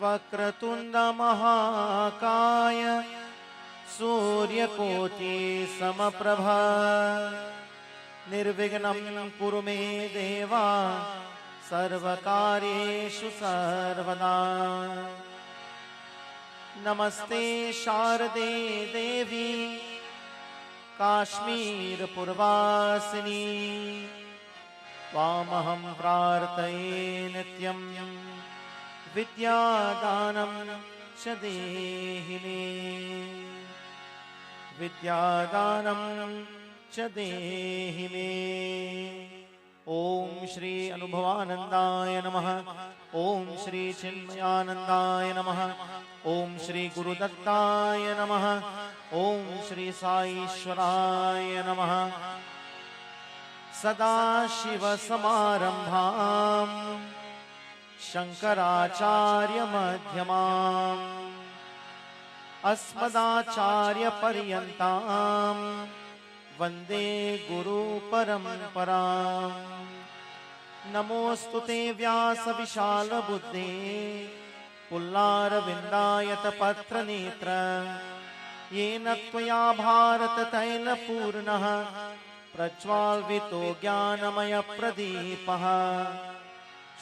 वक्रतुंड महाकाय सूर्यकोटि समप्रभा निर्विघ्नं कुरु मे देवा सर्वकार्येषु सर्वदा। नमस्ते शारदे देवी काश्मीर पूर्वासिनी त्वामहं प्रार्थये नित्यं विद्यादानं च देहि मे विद्यादानं च देहि मे। ओम श्री अनुभवानंदाय नमः। ओम श्री चिन्मयानंदाय नमः। ओम श्री गुरुदत्ताय नमः। ओम श्री साईश्वराय नमः। सदाशिव समारंभां शंकराचार्य मध्यमाम् अस्मदाचार्य पर्यन्तां वंदे गुरु परंपरां। नमोस्तुते व्यास विशाल बुद्धे पुल्लारविन्दायत पत्र नेत्र येन त्वया भारत तैल पूर्णः प्रज्वाल्वितो ज्ञानमय प्रदीपः।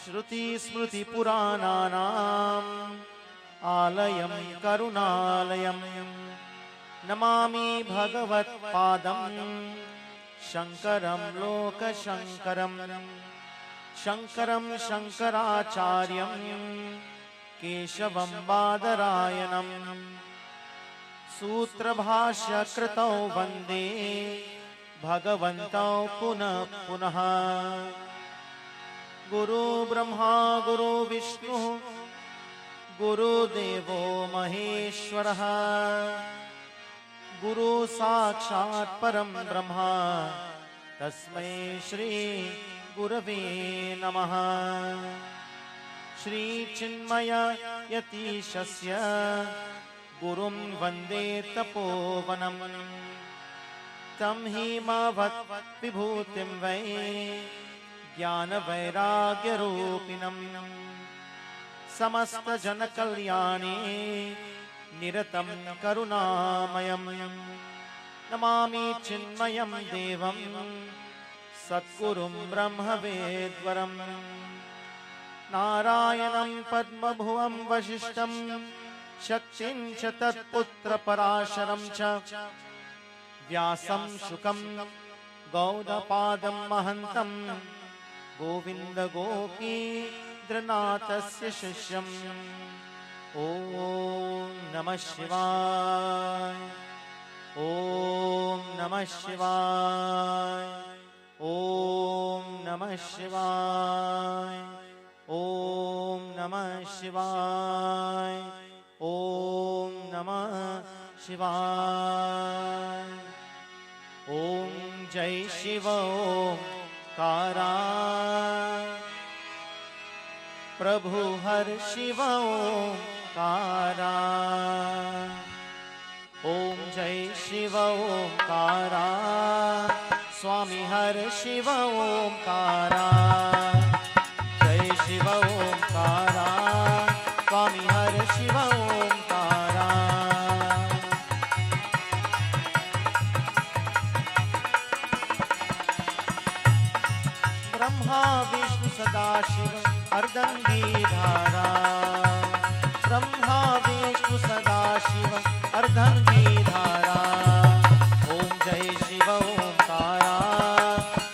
श्रुति स्मृति पुराणानाम् आलयं करुणालयं नमामि भगवत्पादं शंकरं लोकशंकरं। शंकरं शंकराचार्यं केशवं बादरायणं सूत्रभाष्यकृतौ वन्दे भगवन्तौ पुनः पुनः। गुरु ब्रह्मा गुरु विष्णु गुरुदेवो महेश्वरः गुरु साक्षात् परं ब्रह्मा तस्मै श्री गुरवे नमः। श्री चिन्मय यतीशस्य गुरुं वन्दे तपोवनं तं हिमवत् विभूतिं वै ज्ञानवैराग्यरूपिणं समस्त जनकल्याणे निरतं करुणामयं। नमामि चिन्मयं देवं सद्गुरुं ब्रह्मवेद्वरं नारायणं पद्मभुवं वसिष्ठं शक्तिं च तत्पुत्रपराशरं च व्यासं शुकं गौडपादं महन्तं गोविन्द गोपीन्द्रनाथस्य शिष्यम्। ओम नमः शिवाय। ओम नमः शिवाय। ओम नमः शिवाय। ओम नमः शिवाय। ओम नमः शिवाय। ओम जय शिव ओंकारा प्रभु हर शिव ओंकारा। ओम जय शिव ओंकारा स्वामी हर शिव ओंकारा। जय शिव ओंकारा स्वामी हर शिव ओंकारा। ब्रह्मा विष्णु सदाशिव अर्धंगीधारा। ब्रह्मा विष्णु सदाशिव अर्धंगीधारा। ओम जय शिव ओंकारा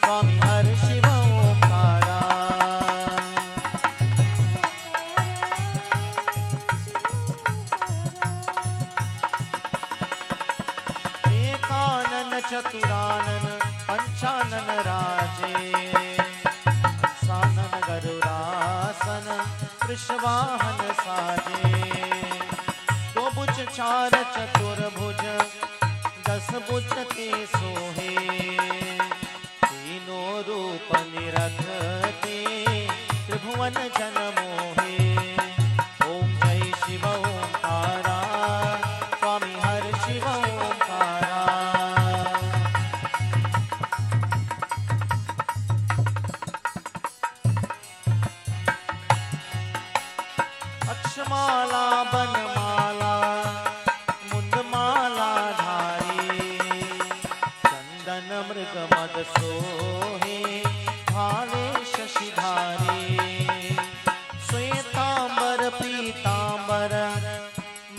स्वामी हर शिव ओंकारा। एकानन चतुरानन पंचानन राजे सानन गरुरासन वृषवाहन साजे। दो भुज चार चतुर्भुज दस भुज ते सोहे तीनों रूप निरखते त्रिभुवन जन मोहे। ओम जय शिव ओंकारा स्वामी हर शिव ओंकारा। अक्षमाल मृग मद सोहे भाले शशिधारे श्वेतांबर पीतांबर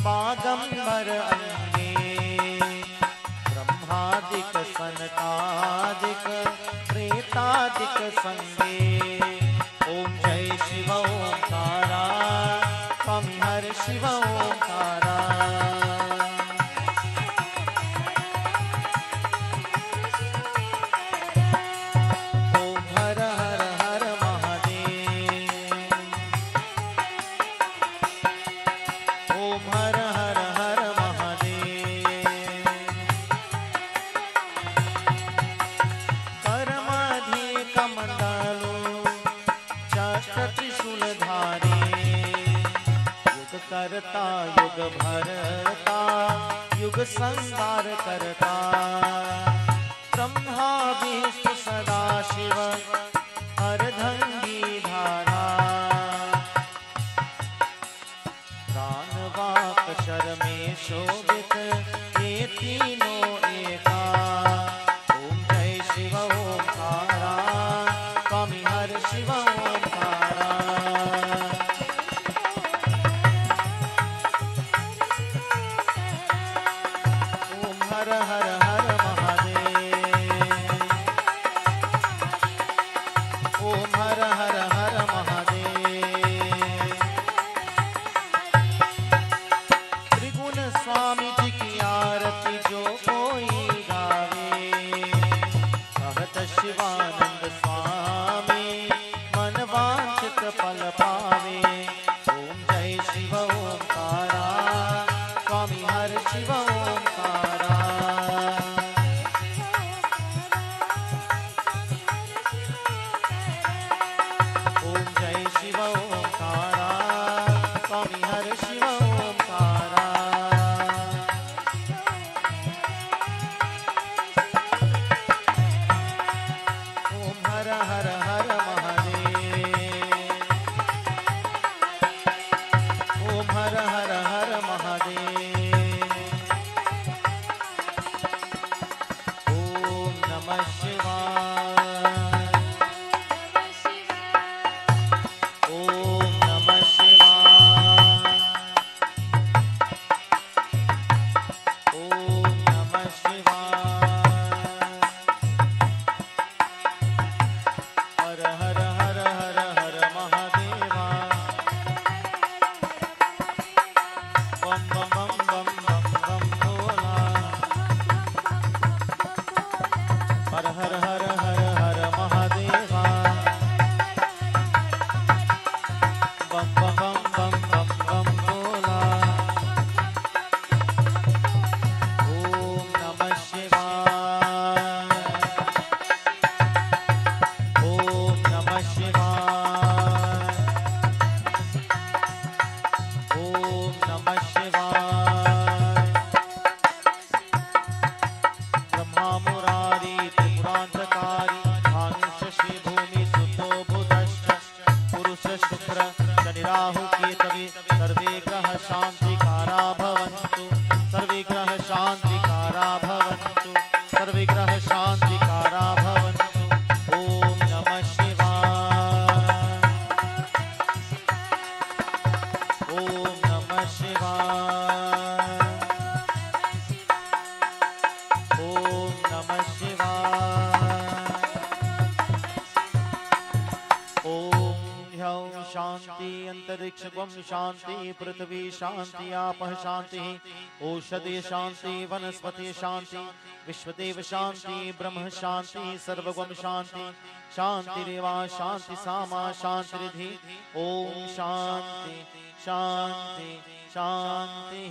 बागंबर अंगे ब्रह्मादिक सनकादिक प्रेतादिक संगे ओम जय शिव ओंकारा स्वामी हर शिव ओंकारा करता युग भरता युग संहार करता ब्रह्मा विष्णु सदा शिव अर्धंगी धारा प्राण वाक शर में शोभित ये तीनों एका ओम जय शिव ओंकारा स्वामी हर शिव ओंकारा हर हर हर महादेव ओम हर हर हर महादेव त्रिगुण स्वामी जी की आरती जो कोई गावे कहत शिवानंद स्वामी मन वांछित फल पावे ओम जय शिव ओंकारा स्वामी हर शिव ओंकारा ओम जय शिव ओंकारा स्वामी हर शिव ओंकारा ओम हर हर हर महादेव ओम हर हर हर महादेव ओम नमः शिवाय ओम नमः शिवाय ओम नमः शिवाय हर हर हर हर हर महादेवा बम बम बम बम बम बम भोला हर हर हर हर हर महादेवा बम बम बम बम बम बम भोला ओम नमः शिवाय ओम नमः शिवाय ओम नमः शिवाय ब्रह्मा मुरारी त्रिपुरांतकारी भानु शशि भूमि सुतो बुधश्च पुरुष शुक्र शनि राहु केतवे सर्वे ग्रह शांतिकारा भवन्तु सर्वे ग्रह शांतिकारा भवन्तु सर्वे ग्रह शांतिकारा भवन्तु ओम नमः शिवाय ओम नमः शिवाय ओम नमः शिवाय ओम ह्यौं शांति अंतरिक्ष शांति पृथ्वी शांति आपः शांति औषधि शांति वनस्पति शांति विश्वदेव शांति ब्रह्म शांति सर्वगम शांति शांतिरेवा शांति सामा शांतिरिधि ओम शांति शांति शांति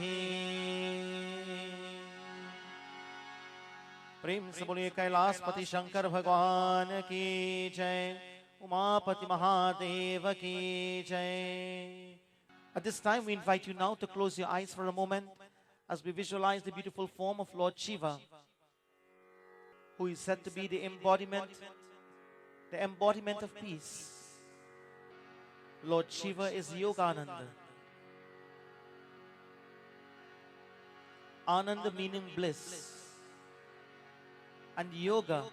प्रेम से बोलिए कैलाशपति शंकर भगवान की जय उमापति महादेव की जय At this time, we invite you now to close your eyes for a moment as we visualize the beautiful form of Lord Shiva, who is said to be the embodiment of peace. Lord Shiva is Yogananda. Ananda meaning bliss. and yoga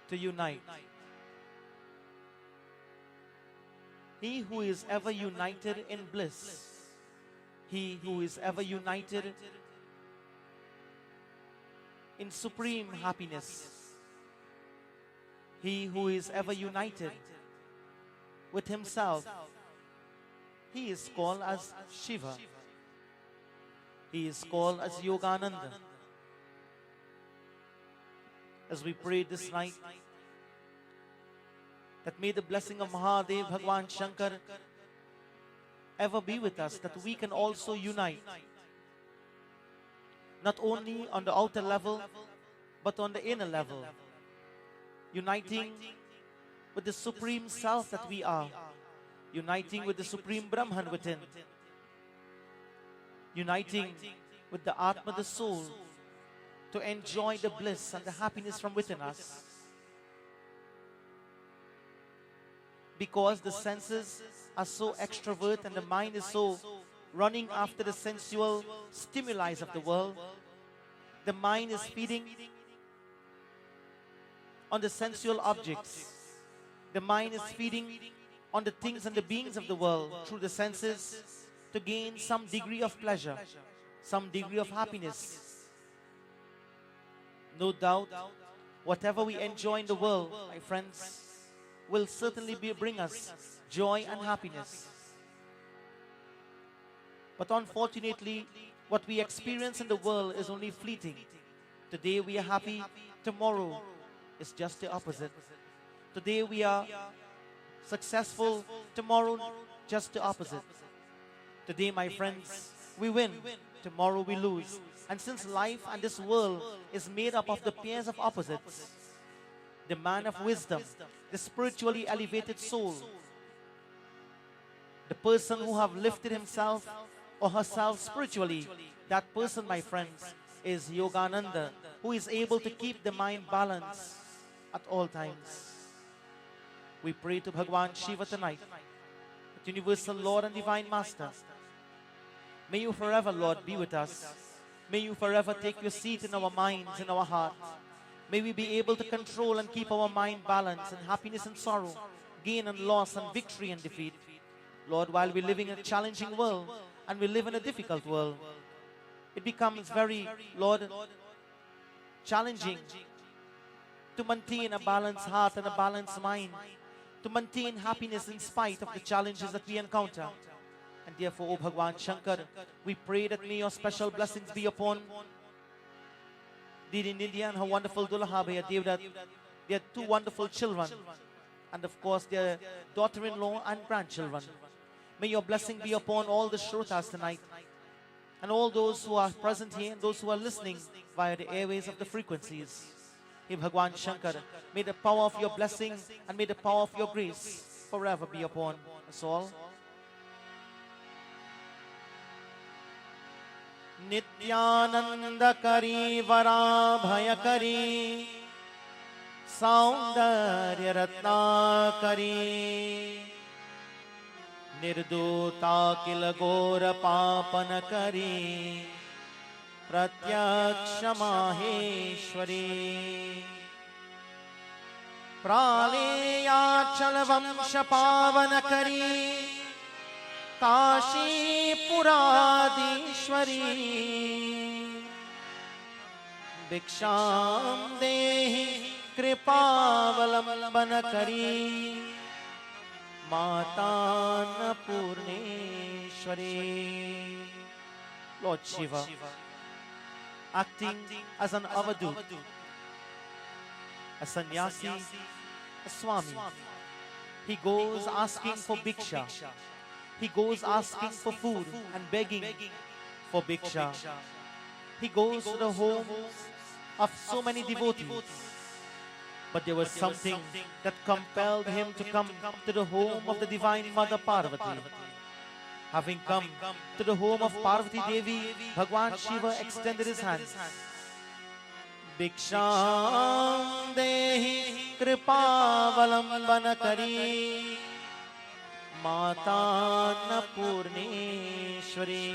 to unite. He who is ever united in bliss, he who is ever united in supreme happiness, he who is ever united with himself, he is called as Shiva. He is called as Yogananda. As we pray this night, that may the blessing of Mahadev, Bhagwan Shankar, ever be with us, that we can also unite, not only on the outer level, but on the inner level, uniting with the Supreme Self that we are, uniting with the Supreme Brahman within, uniting with the Atma, the soul, to enjoy the bliss and the happiness from within us. Because the senses are so extrovert and the mind is so running after the sensual stimuli of the world, the mind is feeding on the sensual objects. The mind is feeding on the things and the beings of the world through the senses to gain some degree of pleasure, some degree of happiness. No doubt, whatever we enjoy in the world, my friends, will certainly bring us joy and happiness. But unfortunately, what we experience in the world is only fleeting. Today we are happy, tomorrow is just the opposite. Today we are successful, tomorrow just the opposite. Today, my friends, we win, tomorrow we lose. And since life and this world is made up of the pairs of opposites, the man of wisdom, the spiritually elevated soul, the person who have lifted himself or herself spiritually, that person, my friends, is Yogananda, who is able to keep the mind balanced at all times. We pray to Bhagwan Shiva tonight, the universal Lord and Divine Master. May you forever, Lord, be with us. May you forever take your seat in our minds, in our hearts. May we be able to control and keep our mind balanced in happiness and sorrow, gain and loss and victory and defeat. Lord, while we live in a challenging world and we live in a difficult world, it becomes very, Lord, challenging to maintain a balanced heart and a balanced mind, to maintain happiness in spite of the challenges that we encounter. And therefore, O Bhagwan Shankar, we pray that may your special blessings be upon Didi Nidya and her wonderful Dulaha Bhaiya Devdat. They are two wonderful children, and of course their daughter-in-law and grandchildren. May your blessing be upon all the Shrotas tonight, and all those who are present here and those who are listening via the airways of the frequencies. Hey Bhagwan Shankar, may the power of your blessing and may the power of your grace forever be upon us all. Nityananda Kari Varabhayakari Saundarya Ratna Kari Nirdota Kilagora Papana Kari Pratyaksha Maheshwari Praleya Chalavamsha Pavana Kari Kashi Puradishwari Bhiksham Dehi Kripavalamban Kari Mata Purneshwari. Lord Shiva, acting as an avadut, a sannyasi, a swami, he goes asking for bhiksha. He goes asking for food and begging for bhiksha. He goes to the homes of so many devotees. But there was something that compelled him to come to the home of the Divine Mother Parvati. Having come to the home of Parvati Devi, Bhagwan Shiva extended his hands. Bhiksham Dehi Kripavalamban Kari Mata Purneshwari.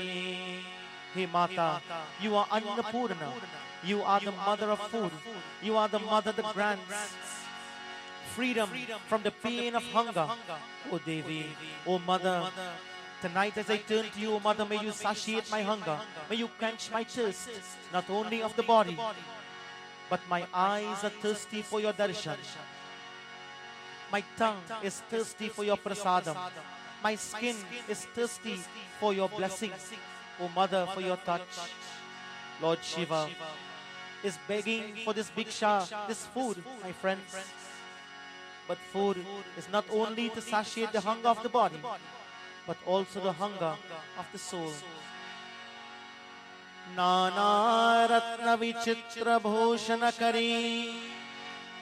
Hey Mata, you are Annapurna. You are the mother of food. You are the mother that grants freedom from the pain of hunger. Oh Devi, oh Mother, tonight as I turn to you, oh Mother, may you satiate my hunger. May you quench my thirst, not only of the body, but my eyes are thirsty for your darshan. My tongue is thirsty for your prasadam. My skin is thirsty for your blessing. Oh Mother, for your touch. Lord Shiva is begging for this bhiksha, this food, my friends. But food is not only to satiate the hunger of the body, but also the hunger of the soul. Nana ratna vichitra bhushana kari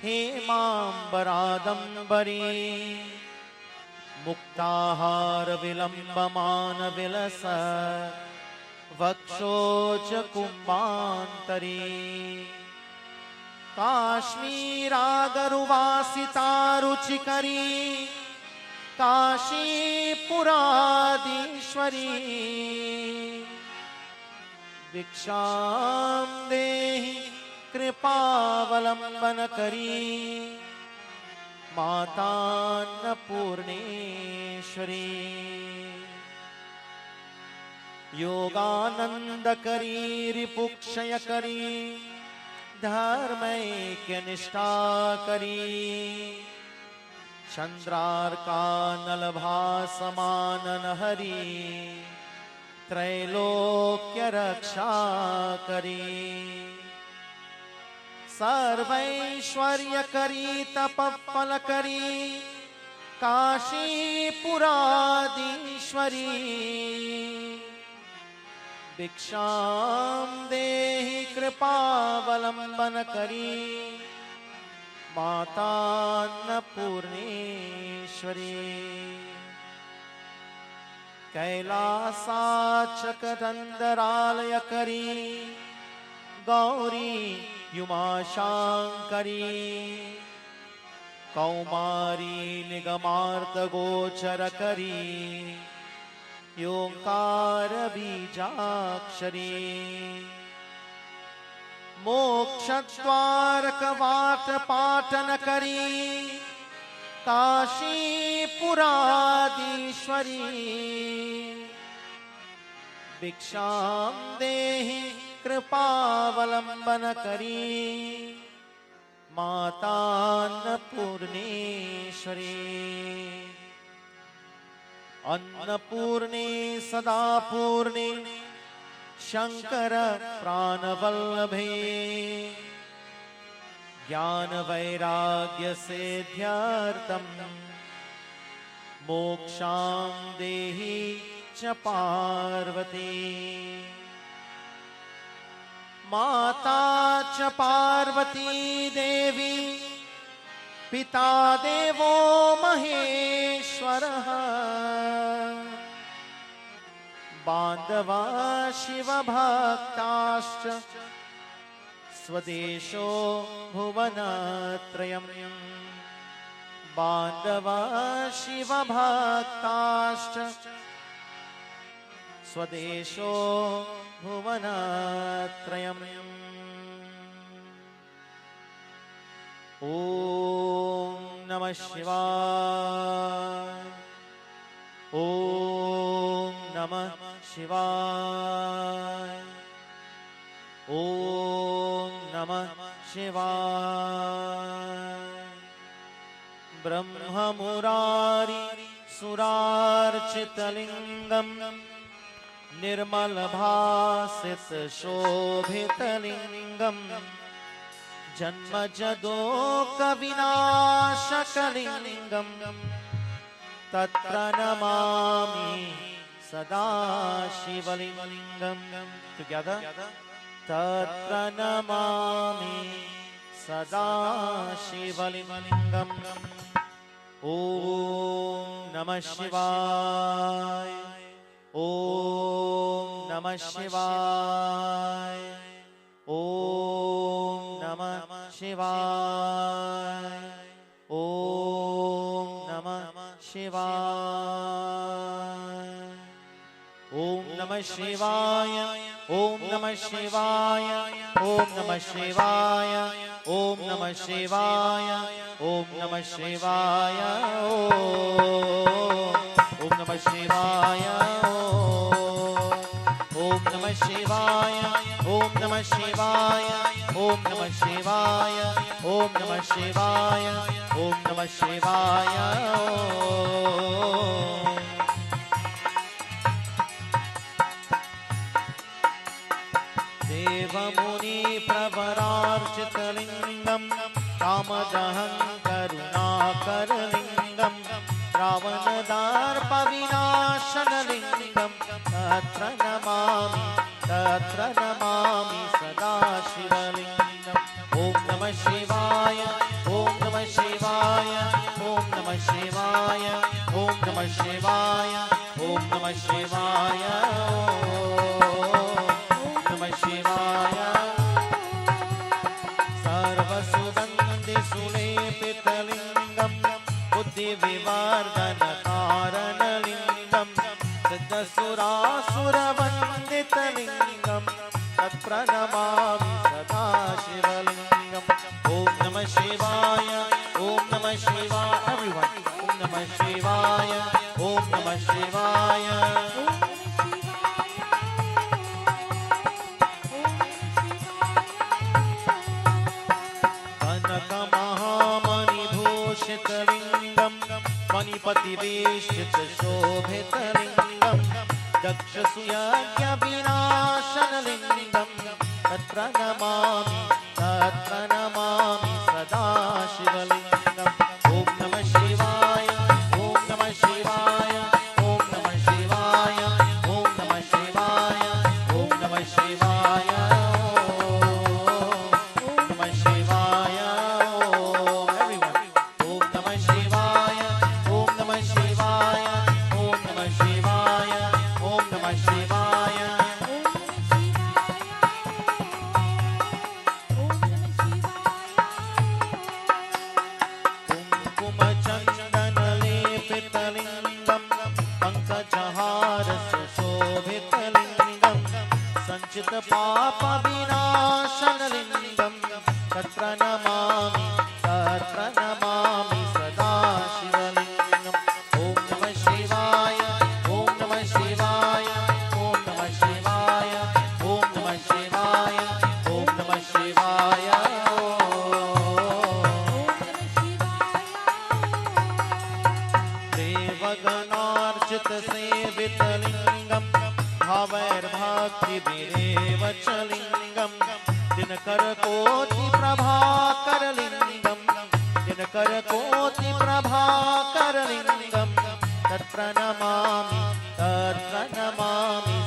hemambaradambari muktahara vilambamana vilasa vakshocha kumbantari Kashmiragaruvaasita ruchikari Kashi Puradishwari Viksham Dehi Kripavalambanakari Mata Annapurneshwari Yoganandakari Ripukshayakari Dharmaikya Nishta Kari Chandrarka Nalabha Hari Trailokya Raksha Kari Sarvaishwarya Kari Tapappala Kari Kashi Puradishwari Bhiksham Dehi Kripavalamban Kari Mata Annapurneshwari Kailasa Chakatandaralaya Kari Gauri Yumashankari Kaumari Nigamarta Gochara Kari Yonkara Bijakshari Mokshadwaraka Vata Patana Kari Kashi Puradishwari Bhiksham Dehi Kripavalamban Kari Mata Annapurneshwari Annapurne Sadapurne Shankara Pranavallabhe Jnana Vairagya Siddhyartham Moksham Dehi Cha Parvati Mata Cha Parvati Devi Pita Devo Maheshwaraha Bandava Shiva Bhaktascha Swadesho Bhuvanatrayam Bandava Shiva Bhaktascha Swadesho Bhuvanatrayam Om Namah Shivaya Om Namah Shivaya Om Namah Shivaya Brahma Murari Surarchitalingam Nirmal Bhasit Shobhitalingam Janma Jadoka Vinashakalingam Tatra Namami Sada Shivalingam. Together. Tatra Namami Sada Shivalingam. Om Namah Shivaya. Om Namah Shivaya. Om Namah Shivaya. Om Namah Shivaya. Om Namah Shivaya. Om Namah Shivaya, Om Namah Shivaya, Om Namah Shivaya, Om Namah Shivaya, Om Namah Shivaya, Om Namah Shivaya, Om Namah Shivaya, Om Namah Shivaya, Om Namah Shivaya, Om Namah Shivaya. Devamuni Pravararchitalingam Kamadaham Karunakaranlingam Ravanadharpa Vinashanalingam Tatra Namami Sada Shivalingam Om Namah Shivaya, Om Namah Shivaya, Om Namah Shivaya, Om Namah Shivaya, Om Namah Shivaya, Om Namah Shivaya. Sarvasudandi Sulepithalingam Buddhi Vivardhana Karanalingam Siddhasura-sura-vandithalingam Tatpranamami Sada Shivalingam Om Namah Shivaya, Om Namah Shivaya. Everyone, Om Namah Shivaya, Om Namah Shivaya. Kanaka Mahamani Bhushitalingam Manipati Vishchita Shobhitalingam Dakshasuyagya Vinashanalingam Tatpranamami Sada Shivalingam Om Namah Shivaya, Om Namah Shivaya, Om Namah Shivaya, Om Namah Shivaya, Om Namah Shivaya, Om Namah Shivaya. Everyone, Om Namah Shivaya, Om Namah Shivaya, Om Namah Shivaya, Om Namah Shivaya. Kumkuma Chandana Lepithalingam Pankajahara Sushobhitalingam Sanchita Papa Vinashanalingam Tatpranamami Sada Shivalingam Om Namah Shivaya, Om Namah Shivaya, Om Namah Shivaya, Om Namah Shivaya, Om Namah Shivaya. Devaganarchita Sevitalingam Bhavair-bhakti Virevachalingam Dinakara Koti Prabhakaralingam Dinakara Koti Prabhakaralingam Tatpranamami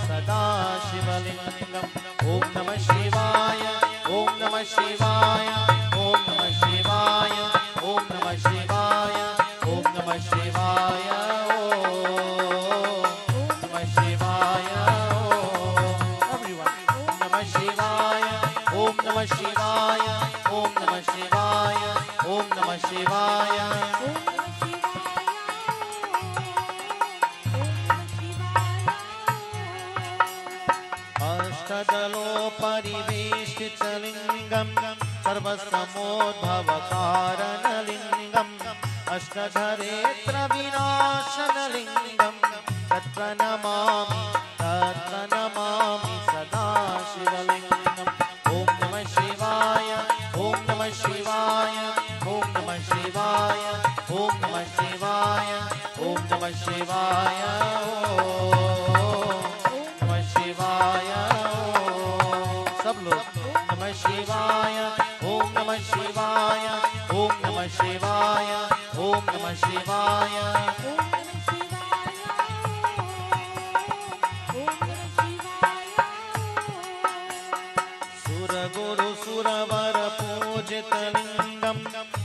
Sada Shivalingam Om Namah Shivaya, Om Namah Shivaya, Om Namah Shivaya, Om Namah Shivaya, Om Namah Shivaya, Om Namah Shivaya. Everyone, Om Namah Shivaya, Om Namah Shivaya, Om Namah Shivaya, Om Namah Shivaya. Ashtadalo Pariveshtitalingam Sarvasamodbhavakaranalingam Ashtadharetra Vinashanalingam Tatpranamami Sada Shivalingam Om Namah Shivaya, Om Namah Shivaya, Om Namah Shivaya, Om Namah Shivaya, Om Namah Shivaya, Om Namah Shivaya. Sab log Om Namah Shivaya, Om Namah Shivaya, Om Namah Shivaya, Om Namah Shivaya. Suraguru Suravara Pujitalingam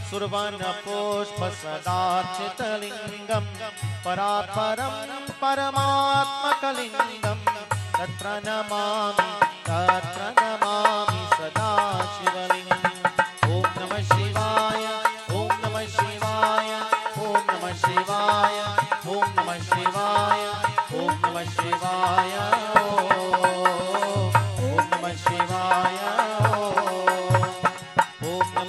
Survana Pushpa Sadarchitalingam Paratparam Paramatmakalingam Tatpranamami Sada Shivalingam Om Namah Shivaya, Om Namah Shivaya, Om Namah Shivaya, Om Namah Shivaya, Om Namah Shivaya, Om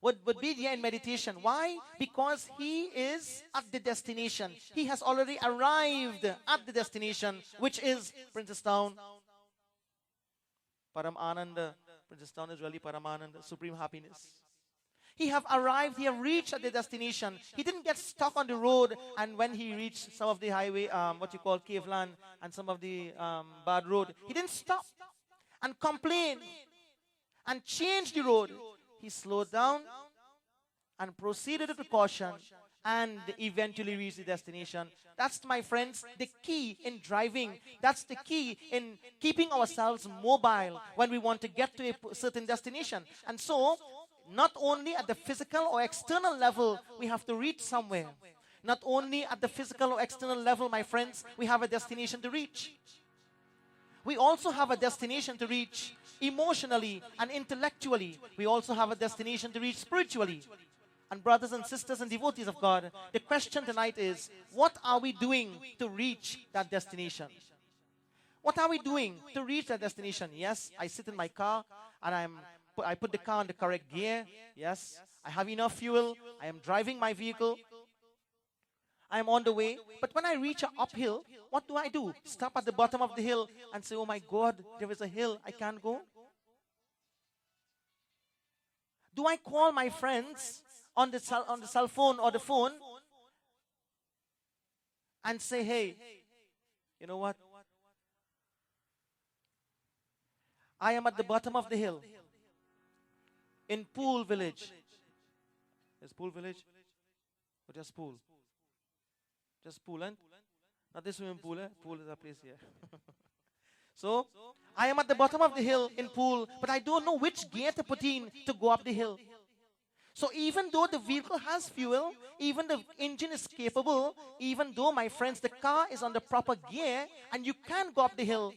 would be there in meditation. Why? Because he is at the destination. He has already arrived at the destination, which is Princestown. Param Ananda. Princestown is really Paramananda, supreme happiness. He have arrived, he have reached at the destination. He didn't get stuck on the road, and when he reached some of the highway, what you call Caveland, and some of the bad road, he didn't stop and complain and change the road. He slowed down and proceeded with caution and eventually reached the destination. That's, my friends, the key in driving. That's the key in keeping ourselves mobile when we want to get to a certain destination. And so, not only at the physical or external level, we have to reach somewhere. Not only at the physical or external level, my friends, we have a destination to reach. We also have a destination to reach emotionally and intellectually. We also have a destination to reach spiritually. And brothers and sisters and devotees of God, the question tonight is, what are we doing to reach that destination? What are we doing to reach that destination? Yes, I sit in my car and I put the car in the correct gear. Yes, I have enough fuel. I am driving my vehicle. I am on the way. But when I reach an uphill, what do? Stop at the bottom of the hill and say, oh my God, there is a hill, I can't go? Do I call my friends on the cell phone or the phone and say, hey, you know what? I am at the bottom of the hill in Pool Village. Is Pool Village? Or just Pool? Just Pool, and not this swimming pool. Pool is a place here. So, I am at the bottom of the hill in Pool, but I don't know which gear to put in to go up the hill. So even though the vehicle has fuel, even the engine is capable, even though, my friends, the car is on the proper gear and you can go up the hill,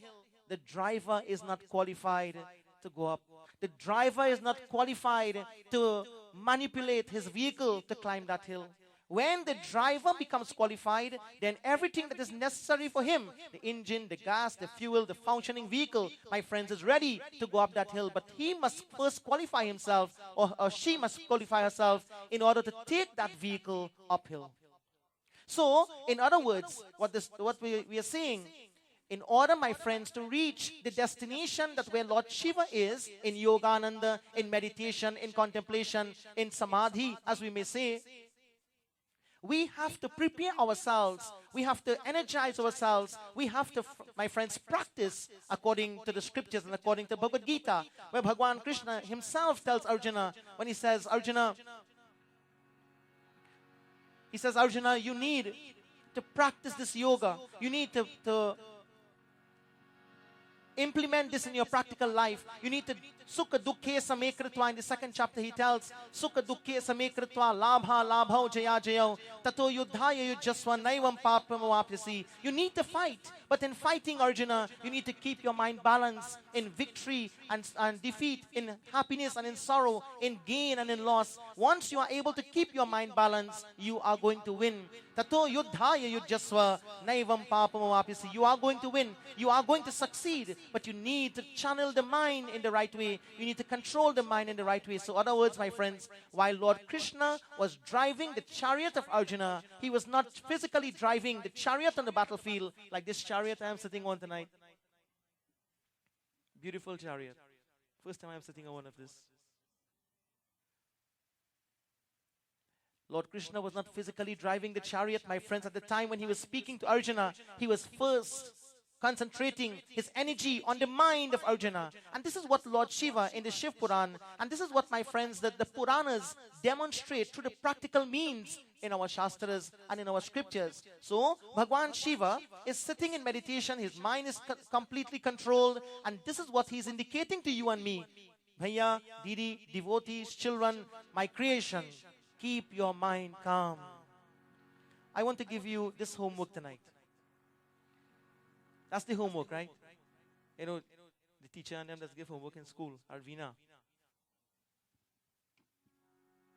the driver is not qualified to go up. The driver is not qualified to manipulate his vehicle to climb that hill. When the driver becomes qualified, then everything that is necessary for him, the engine, the gas, the fuel, the functioning vehicle, my friends, is ready to go up that hill. But he must first qualify himself, or she must qualify herself in order to take that vehicle uphill. So, in other words, what we are saying, in order, my friends, to reach the destination that where Lord Shiva is, in Yogananda, in meditation, in contemplation, in samadhi, as we may say, we have to prepare ourselves. We have to energize ourselves. We have to, my friends, practice according to the scriptures and according to Bhagavad Gita, where Bhagwan Krishna himself tells Arjuna, when he says, Arjuna, you need to practice this yoga. You need to implement this in your practical life. You need to sukha dukkhe same kritva. In the second chapter he tells sukha dukkhe same kritva labha labhau jaya jayau tato yuddhaya yujjasva naivam papamavapyasi. You need to fight, but in fighting, Arjuna, you need to keep your mind balanced in victory and defeat, in happiness and in sorrow, in gain and in loss. Once you are able to keep your mind balanced, you are going to win. Tato yuddhaya yujjasva naivam papamavapyasi. You are going to win. You are going to succeed, but you need to channel the mind in the right way. You need to control the mind in the right way. So, in other words, my friends, while Lord Krishna was driving the chariot of Arjuna, he was not physically driving the chariot on the battlefield like this chariot I am sitting on tonight. Beautiful chariot. First time I am sitting on one of this. Lord Krishna was not physically driving the chariot, my friends. At the time when he was speaking to Arjuna, he was first concentrating his energy on the mind of Arjuna. And this is what Lord Shiva in the Shiv Puran, and this is what, my friends, that the Puranas demonstrate through the practical means in our Shastras and in our scriptures. So, Bhagwan Shiva is sitting in meditation, his mind is completely controlled, and this is what he is indicating to you and me. Bhaiya, Didi, devotees, children, my creation, keep your mind calm. I want to give you this homework tonight. That's the homework, right? You know, the teacher and them that give homework in school, Arvina.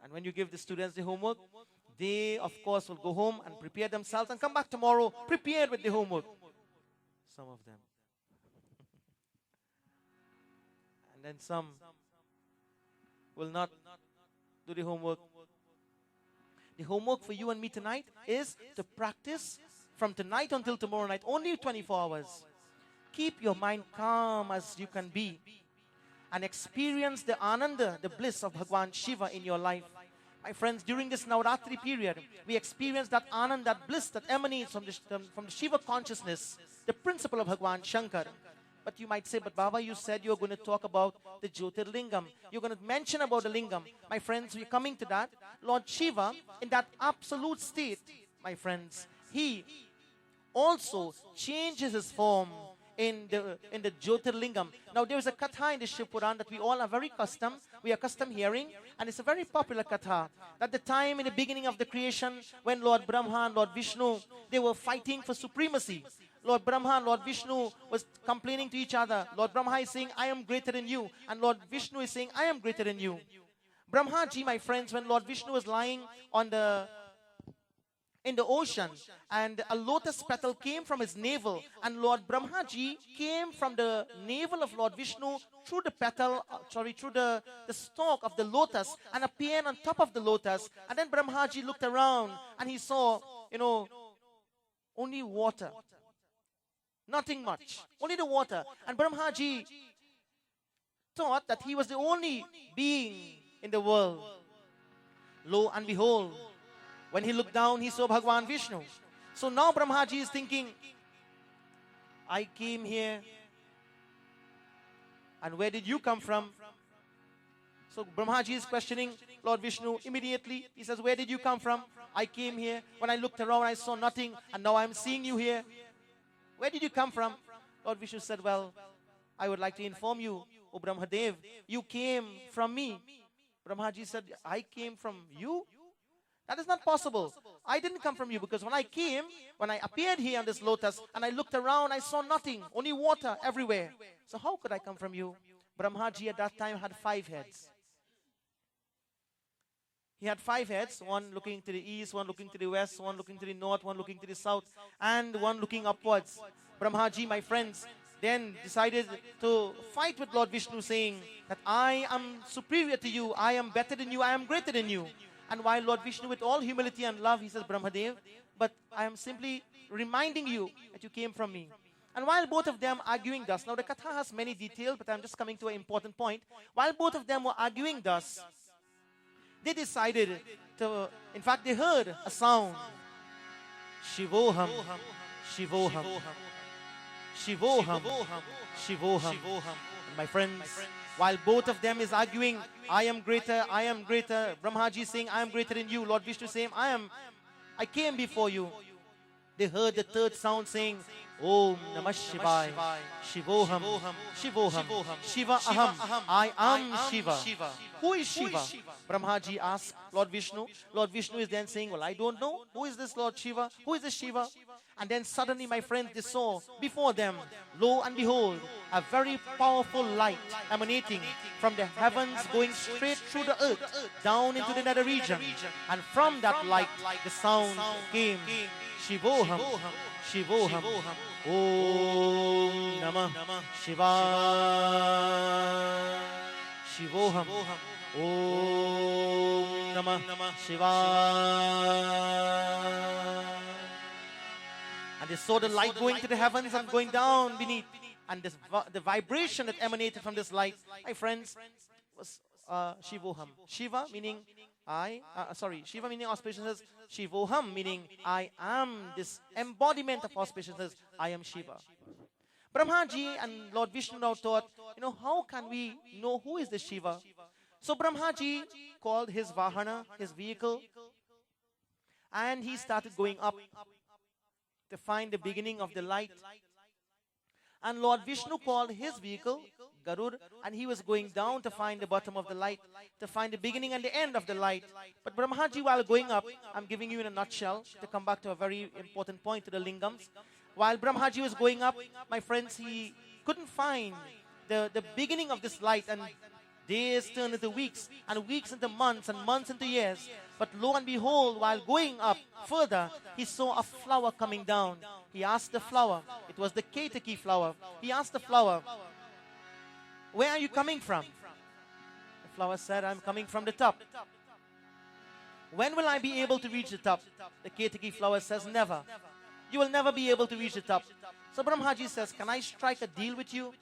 And when you give the students the homework, they, of course, will go home and prepare themselves and come back tomorrow prepared with the homework. Some of them. And then some will not Do the homework. The homework for you and me tonight is to practice from tonight until tomorrow night, only 24 hours. Keep your mind calm as you can be and experience the ananda, the bliss of Bhagwan Shiva in your life. My friends, during this Navratri period, we experience that ananda, that bliss that emanates from the Shiva consciousness, the principle of Bhagwan Shankar. But you might say, but Baba, you said you're going to talk about the Jyotirlingam. You're going to mention about the Lingam. My friends, we're coming to that. Lord Shiva, in that absolute state, my friends, he also changes his form in the Jyotirlingam. Now, there is a katha in the Shiv Puran that we all are very we are accustomed hearing, and it's a very popular katha. At the time in the beginning of the creation, when Lord Brahma and Lord Vishnu, they were fighting for supremacy. Lord Brahma and Lord Vishnu was complaining to each other. Lord Brahma is saying, I am greater than you. And Lord Vishnu is saying, I am greater than you. Brahmaji, my friends, when Lord Vishnu was lying in the ocean, and a lotus petal came from his navel, and Lord Brahmaji came from the navel of Lord Vishnu through the petal, through the stalk of the lotus, and appeared on top of the lotus. And then Brahmaji looked around and he saw, only water. Nothing much. Only the water. And Brahmaji thought that he was the only being in the world. Lo and behold, when he looked down, he saw Bhagwan Vishnu. So now Brahmaji is thinking, I came here. And where did you come from? So Brahmaji is questioning Lord Vishnu immediately. He says, where did you come from? I came here. When I looked around, I saw nothing. And now I'm seeing you here. Where did you come from? Lord Vishnu said, well, I would like to inform you, O Brahmadev, you came from me. Brahmaji said, I came from you? That is not possible. I didn't come from you, because when I appeared here on this lotus and I looked around, I saw nothing, only water everywhere. So how could I come from you? Brahmaji at that time had 5 heads. He had 5 heads, one looking to the east, one looking to the west, one looking to the north, one looking to the south, and one looking upwards. Brahmaji, my friends, then decided to fight with Lord Vishnu, saying that I am superior to you, I am better than you, I am greater than you. And while Lord Vishnu, with all humility and love, he says, Brahmadev, but I am simply reminding you that you came from me. And while both of them arguing thus, now the katha has many details, but I'm just coming to an important point. While both of them were arguing thus, they decided to, in fact, they heard a sound. Shivoham, Shivoham, Shivoham, Shivoham. My friends, while both of them is arguing, I am greater, Brahmaji is saying, I am greater than you. Lord Vishnu saying, I came before you. They heard the third sound saying, Om Namah Shivaya, Shivoham, Shivoham, Shiva Aham, I am Shiva. Who is Shiva? Brahmaji asked Lord Vishnu. Lord Vishnu is then saying, well, I don't know. Who is this Lord Shiva? Who is this Shiva? And then suddenly, my friends, they saw before them, lo and behold, a very powerful light emanating from the heavens, going straight through the earth, down into the nether region. And from that light, the sound came, Shivoham, Shivoham, Om Namah Shivaya, Shivoham, Om Namah Shivaya. And they saw the light going to the heavens and going down beneath. And the vibration that emanated from this light, my friends, was Shivoham. Shiva meaning Shiva meaning auspiciousness. Shivoham meaning I am this embodiment of auspiciousness. I am Shiva. Brahmaji and Lord Vishnu now thought, how can we know who is the Shiva? So Brahmaji called his Vahana, his vehicle, and he started going up to find the beginning of the light. And Lord Vishnu called his vehicle, Garud, and he was going down to find the bottom of the light, to find the beginning and the end of the light. But Brahmaji, while going up, I'm giving you in a nutshell, to come back to a very important point, to the lingams. While Brahmaji was going up, my friends, he couldn't find the beginning of this light, and days turned into weeks, and weeks into months, and months into years. But lo and behold, while going up further, he saw a flower coming down. He asked the flower, it was the Ketaki flower. He asked the flower, where are you coming from? The flower said, I'm coming from the top. when will I be able to reach the top? The Ketaki flower says, never. You will never be able to reach the top. So Brahmaji says, can I strike a deal with you?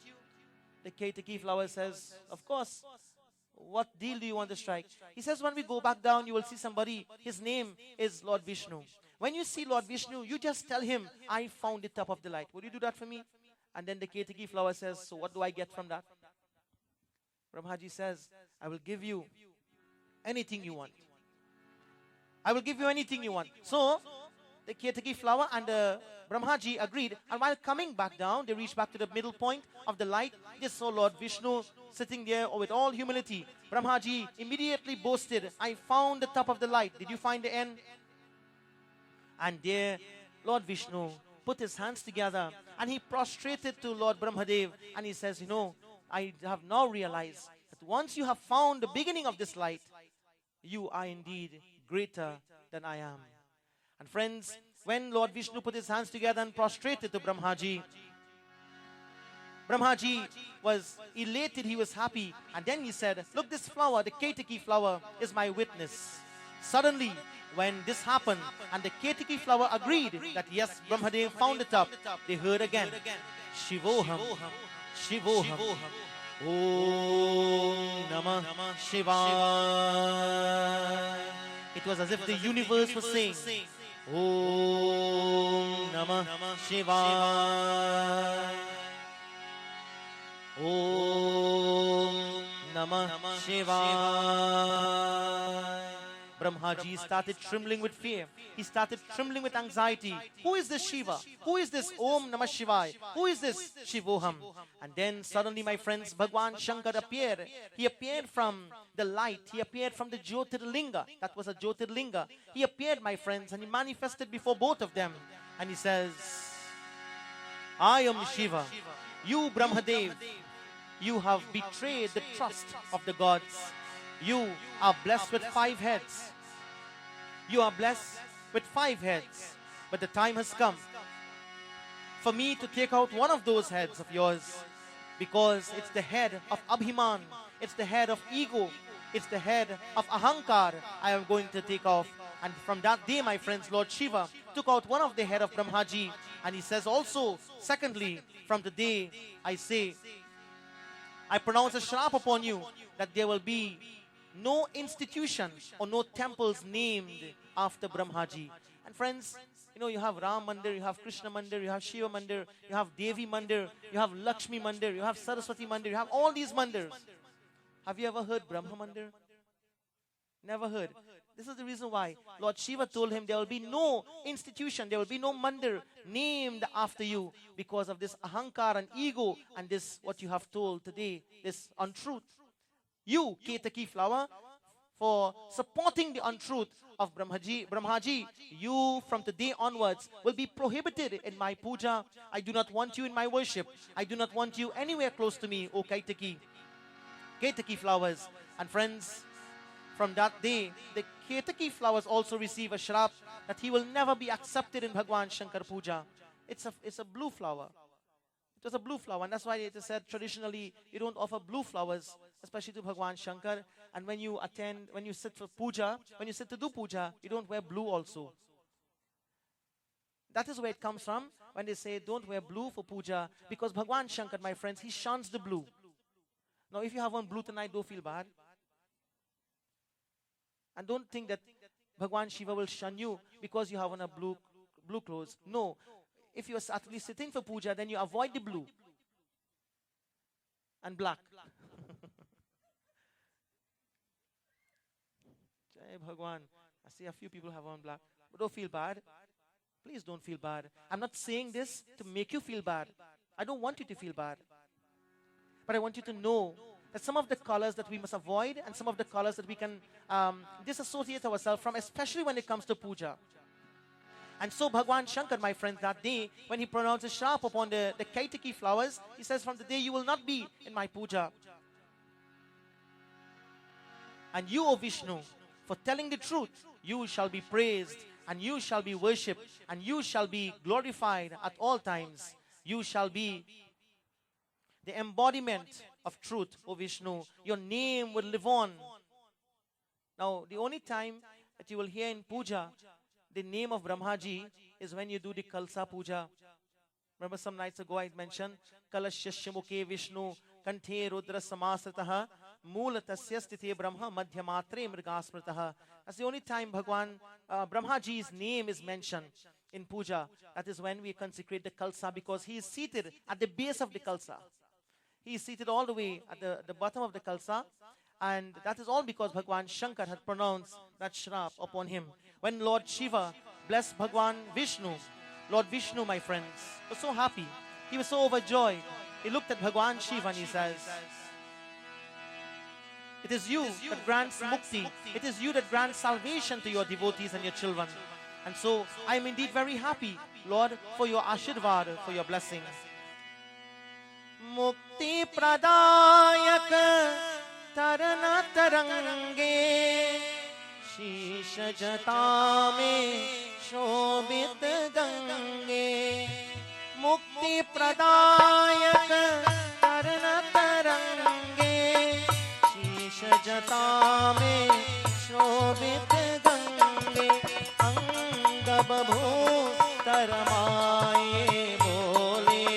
The Ketaki flower says, of course. What deal do you want to strike? He says, when we go back down, you will see somebody. His name is Lord Vishnu. When you see Lord Vishnu, you just tell him, I found the top of the light. Would you do that for me? And then the Ketaki flower says, so what do I get from that? Brahmaji says, I will give you anything you want. I will give you anything you want. So, the Ketaki flower and the Brahmaji agreed. And while coming back down, they reached back to the middle point of the light. They saw Lord Vishnu sitting there with all humility. Brahmaji immediately boasted, I found the top of the light. Did you find the end? And there, Lord Vishnu put his hands together and he prostrated to Lord Brahmadev. And he says, you know, I have now realized that once you have found the beginning of this light, you are indeed greater than I am. And friends, when Lord Vishnu put his hands together and prostrated to Brahmaji, Brahmaji was elated, he was happy. And then he said, look, this flower, the Ketaki flower, is my witness. Suddenly, when this happened, and the Ketaki flower agreed that yes, Brahmadev found it up, they heard again, Shivoham, Shivoham, Om Namah Shivaya. It was as if the universe was saying, Om Namah Shivaya. Om Namah Shivaya. Brahmaji started trembling with fear. He started trembling with anxiety. Who is this Shiva? Who is this Om Namah Shivaya? Who is this Shivoham? And then suddenly, my friends, Bhagwan Shankar appeared. He appeared from the light. He appeared from the Jyotirlinga. That was a Jyotirlinga. He appeared, my friends, and he manifested before both of them. And he says, I am Shiva. You, Brahmadev, you have betrayed the trust of the gods. You are blessed with 5 heads. You are blessed with 5 heads. But the time has come for me to take out one of those heads of yours, because it's the head of Abhiman. It's the head of ego. It's the head of Ahankar I am going to take off. And from that day, my friends, Lord Shiva took out one of the head of Brahmaji. And he says also, secondly, from the day I say, I pronounce a shrap upon you that there will be no institution or no temples named after Brahmaji. And friends, you know, you have Ram Mandir, you have Krishna Mandir, you have Shiva Mandir, you have Devi Mandir, you have Lakshmi Mandir, you have Saraswati Mandir, you have all these mandirs. Have you ever heard Brahma Mandir? Never heard. This is the reason why Lord Shiva told him there will be no institution, there will be no mandir named after you, because of this ahankar and ego and this what you have told today, this untruth. You, Ketaki flower, for supporting the untruth of Brahmaji, you from today onwards will be prohibited in my puja. I do not want you in my worship. I do not want you anywhere close to me, O Ketaki. Ketaki flowers. And friends, from that day, the Ketaki flowers also receive a shrap that he will never be accepted in Bhagwan Shankar puja. It's a blue flower. It was a blue flower, and that's why it is said traditionally you don't offer blue flowers, especially to Bhagwan Shankar. And when you attend, when you sit for puja, when you sit to do puja, you don't wear blue also. That is where it comes from when they say don't wear blue for puja, because Bhagwan Shankar, my friends, he shuns the blue. Now, if you have on blue tonight, don't feel bad. And don't think that Bhagwan Shiva will shun you because you have on a blue clothes. No. If you are actually sitting for puja, then you avoid the blue and black. Jai Bhagwan. I see a few people have on black. But don't feel bad. Please don't feel bad. I'm not saying this to make you feel bad. I don't want you to feel bad. But I want you to know that some of the colors that we must avoid and some of the colors that we can disassociate ourselves from, especially when it comes to puja. And so Bhagwan Shankar, my friends, that day, when he pronounces sharp upon the Ketaki flowers, he says, from the day you will not be in my puja. And you, O Vishnu, for telling the truth, you shall be praised, and you shall be worshipped, and you shall be glorified at all times. You shall be the embodiment of truth, O Vishnu. Your name will live on. Now, the only time that you will hear in puja, the name of Brahmaji is when you do the Kalsa puja. Remember some nights ago I mentioned Kalashya Mukhe Vishnu Kanthe Rudra Samasritaha Mulatasya Sthite Brahma Madhyamatre Mrigasmritaha. That's the only time Bhagwan Brahmaji's name is mentioned in puja. That is when we consecrate the Kalsa, because he is seated at the base of the Kalsa. He is seated all the way at the bottom of the Kalsa. And that is all because Bhagwan Shankar had pronounced that shrap upon him. When Lord Shiva blessed Bhagwan Vishnu, Lord Vishnu, my friends, was so happy. He was so overjoyed. He looked at Bhagwan Shiva and he says, it is you that grants mukti. It is you that grants salvation to your devotees and your children. And so I am indeed very happy, Lord, for your ashirvad, for your blessings. Mukti pradayak tarana tarange शीश जटा में शोभित गंगे मुक्ति प्रदायक तरण तरंगे शीश जटा में शोभित गंगे अंग बभूत रमाए बोले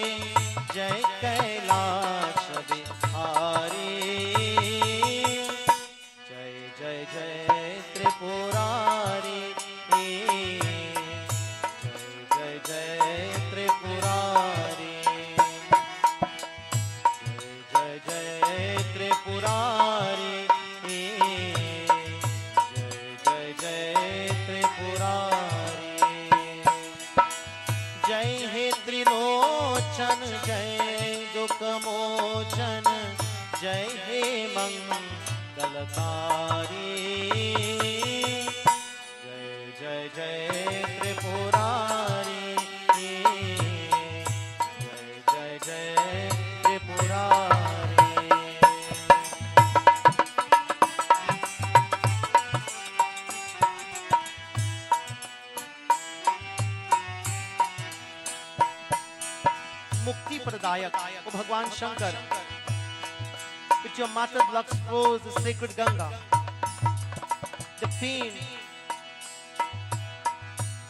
जय कैलाश बिहारी जय जय जय त्रिपुरारी जय जय त्रिपुरारी जय जय त्रिपुरारी जय जय त्रिपुरारी जय हे त्रिलोचन जय दुख मोचन जय हे मंगलकारी जय जय त्रिपुरारी जय जय त्रिपुरारी मुक्ति प्रदायक ओ भगवान Shankar, with your matted locks flows the sacred Ganga. The pain,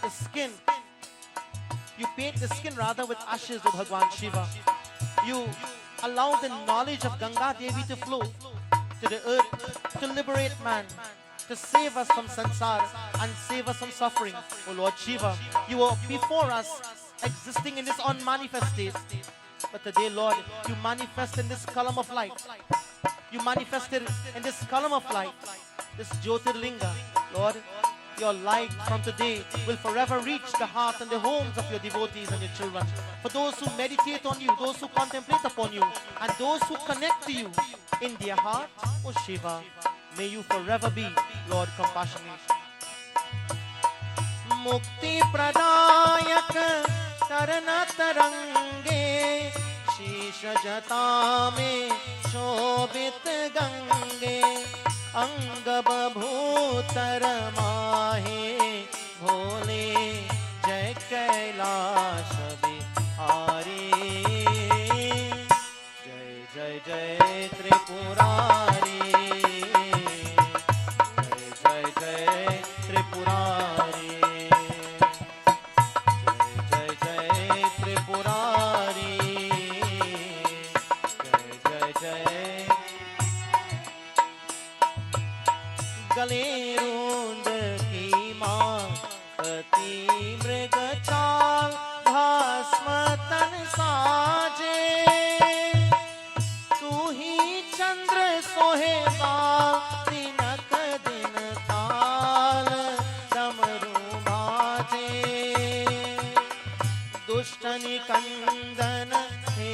the skin, you paint the skin rather with ashes of Bhagwan Shiva. You allow the knowledge of Ganga Devi to flow to the earth, to liberate man, to save us from sansar and save us from suffering. O Lord Shiva, you are before us, existing in this unmanifest state. But today, Lord, you manifest in this column of light. You manifested in this column of light, this Jyotirlinga. Lord, your light from today will forever reach the heart and the homes of your devotees and your children. For those who meditate on you, those who contemplate upon you, and those who connect to you in their heart, O Shiva, may you forever be, Lord, compassionate. Mukti pradayak tarana tarange शीश जटा में शोभित गंगे अंग बभूत रमाहे भोले जय कैलाश बिहारी जय जय जय त्रिपुरारी जय जय जय त्रिपुरारी जय जय जय त्रिपुरारी गले रूंद की माँ पति मृग चाल भस्म तन साजे तू ही चंद्र सोहे बाल दिनक दिन काल डमरू बाजे दुष्ट निकंदन हे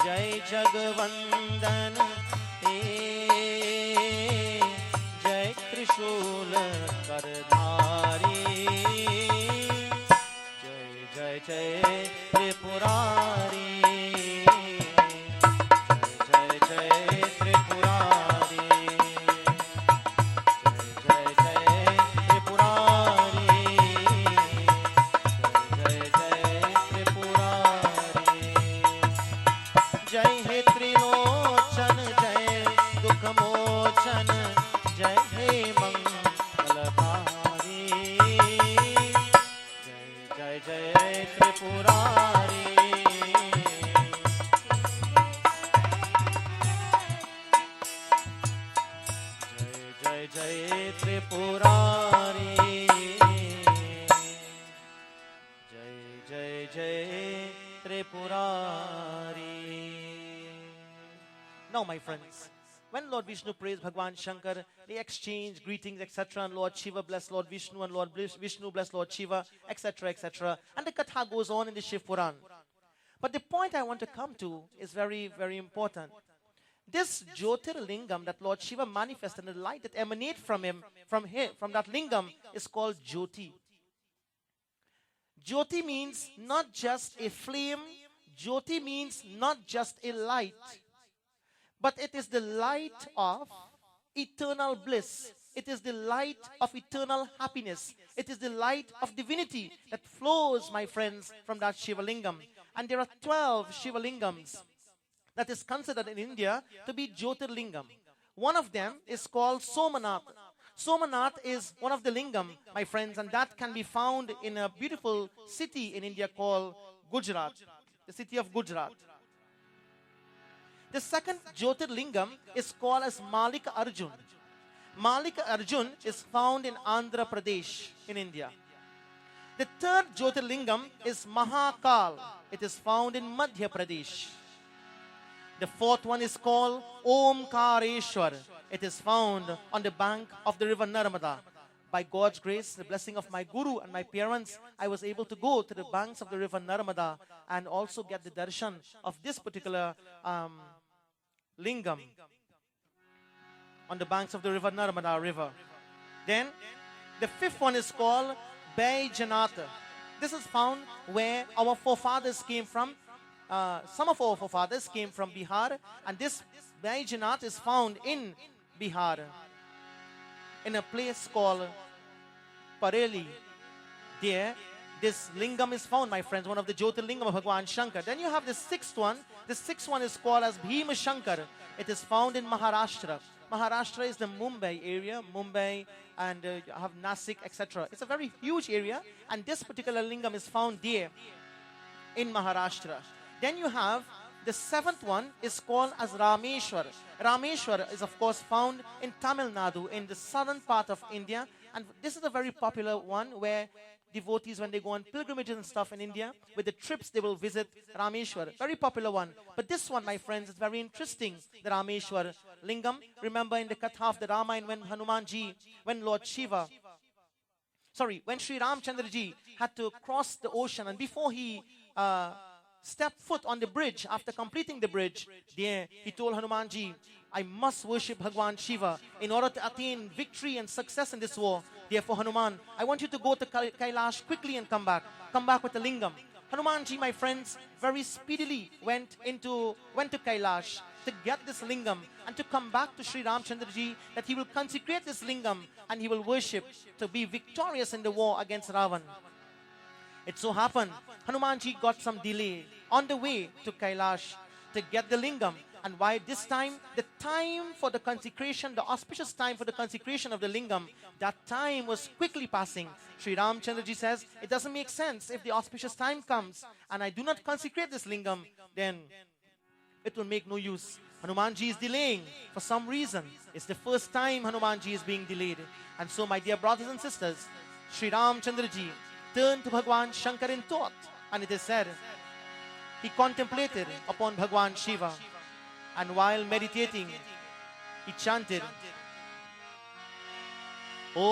जय जगवंदन त्रिशूल करधारी जय जय जय त्रिपुरारी जय जय त्रिपुरारी जय जय त्रिपुरारी जय जय त्रिपुरारी जय हे Trilochan Jai Jai Tripurari. Now, my friends, when Lord Vishnu praised Bhagwan Shankar, they exchanged greetings, etc. And Lord Shiva blessed Lord Vishnu, and Lord Vishnu blessed Lord Shiva, etc., etc. And the Katha goes on in the Shiv Puran. But the point I want to come to is very, very important. This Jyotirlingam that Lord Shiva manifested, and the light that emanates from him, from that lingam, is called Jyoti. Jyoti means not just a flame. Jyoti means not just a light, but it is the light of eternal bliss. It is the light of eternal happiness. It is the light of divinity that flows, my friends, from that Shiva Lingam. And there are 12 Shiva Lingams that is considered in India to be Jyotirlingam. One of them is called Somanath. Somanath is one of the lingam, my friends, and that can be found in a beautiful city in India called Gujarat, the city of Gujarat. The second Jyotirlingam is called as Malika Arjun. Malika Arjun is found in Andhra Pradesh in India. The third Jyotirlingam is Mahakal. It is found in Madhya Pradesh. The fourth one is called Omkareshwar. It is found on the bank of the river Narmada. By God's grace, the blessing of my guru and my parents, I was able to go to the banks of the river Narmada and also get the darshan of this particular lingam on the banks of the river Narmada river. Then, the fifth one is called Baijanata. This is found where our forefathers came from. Some of our forefathers came from Bihar, and this Baijanat is found in Bihar, in a place called Pareli. There, this lingam is found, my friends, one of the Jyotirlingam of Bhagwan Shankar. Then you have the sixth one. The sixth one is called as Bhima Shankar. It is found in Maharashtra. Maharashtra is the Mumbai area, Mumbai, and you have Nasik, etc. It's a very huge area, and this particular lingam is found there in Maharashtra. Then you have the seventh one is called as Rameshwar. Rameshwar is of course found in Tamil Nadu, in the southern part of India, and this is a very popular one where devotees, when they go on pilgrimages and stuff in India, with the trips they will visit Rameshwar. Very popular one. But this one, my friends, is very interesting, the Rameshwar lingam. Remember in the Katha of the Ramayana, when Hanumanji, when Lord Shiva, when Sri Ramchandraji had to cross the ocean, and before he stepped foot on the bridge, after completing the bridge, there he told Hanumanji, I must worship Bhagwan Shiva in order to attain victory and success in this war. Therefore, Hanuman, I want you to go to Kailash quickly and come back. Come back with the lingam. Hanumanji, my friends, very speedily went to Kailash to get this lingam and to come back to Sri Ramchandraji, that he will consecrate this lingam and he will worship to be victorious in the war against Ravan. It so happened, Hanumanji got some delay on the way to Kailash to get the lingam. And why this time? The time for the consecration, the auspicious time for the consecration of the lingam, that time was quickly passing. Sri Ramchandraji says, it doesn't make sense if the auspicious time comes and I do not consecrate this lingam, then it will make no use. Hanumanji is delaying for some reason. It's the first time Hanumanji is being delayed. And so, my dear brothers and sisters, Sri Ramchandraji turned to Bhagwan Shankar in thought, and it is said, he contemplated upon Bhagwan Shiva, and while meditating, he chanted, Om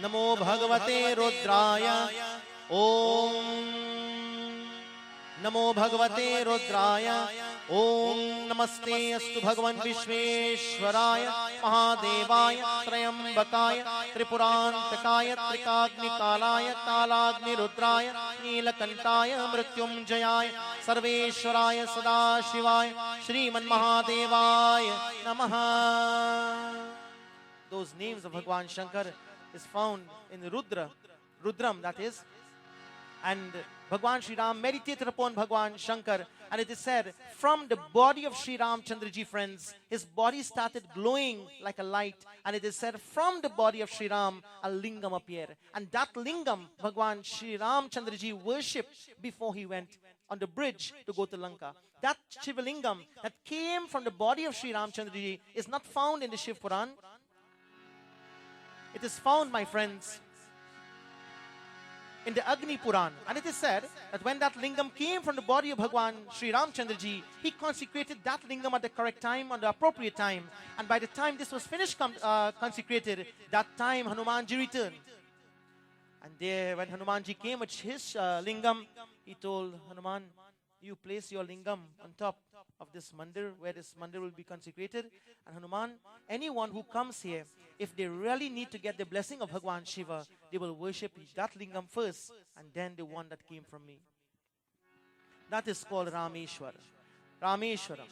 Namo Bhagavate Rudraya, Om Namo Bhagavate Rudraya, Om Namaste Astu Bhagavan Vishveshwaraya, Mahadevaya, Trayambakaya, Tripurantakaya, Trikagnikalaya, Kalagni Rudraya, Nilakantaya, Mrityumjayaya, Sarveshwaraya, Sadashivaya, Shriman Mahadevaya, Namaha. Those names of Bhagwan Shankar is found in Rudram, that is. And Bhagwan Sri Ram meditated upon Bhagwan Shankar, and it is said, from the body of Sri Ramchandraji, friends, his body started glowing like a light, and it is said, from the body of Sri Ram, a lingam appeared. And that lingam, Bhagwan Sri Ramchandraji worshipped before he went on the bridge to go to Lanka. That Shiva Lingam that came from the body of Sri Ramchandraji is not found in the Shiv Puran. It is found, my friends, in the Agni Puran. And it is said that when that lingam came from the body of Bhagwan Sri Ramchandra ji, he consecrated that lingam at the correct time, on the appropriate time. And by the time this was finished consecrated, that time Hanumanji returned. And there, when Hanumanji came at his lingam, he told Hanuman, you place your lingam on top of this mandir, where this mandir will be consecrated. And Hanuman, anyone who comes here, if they really need to get the blessing of Bhagwan Shiva, they will worship that lingam first, and then the one that came from me. That is called Rameshwar. Rameshwaram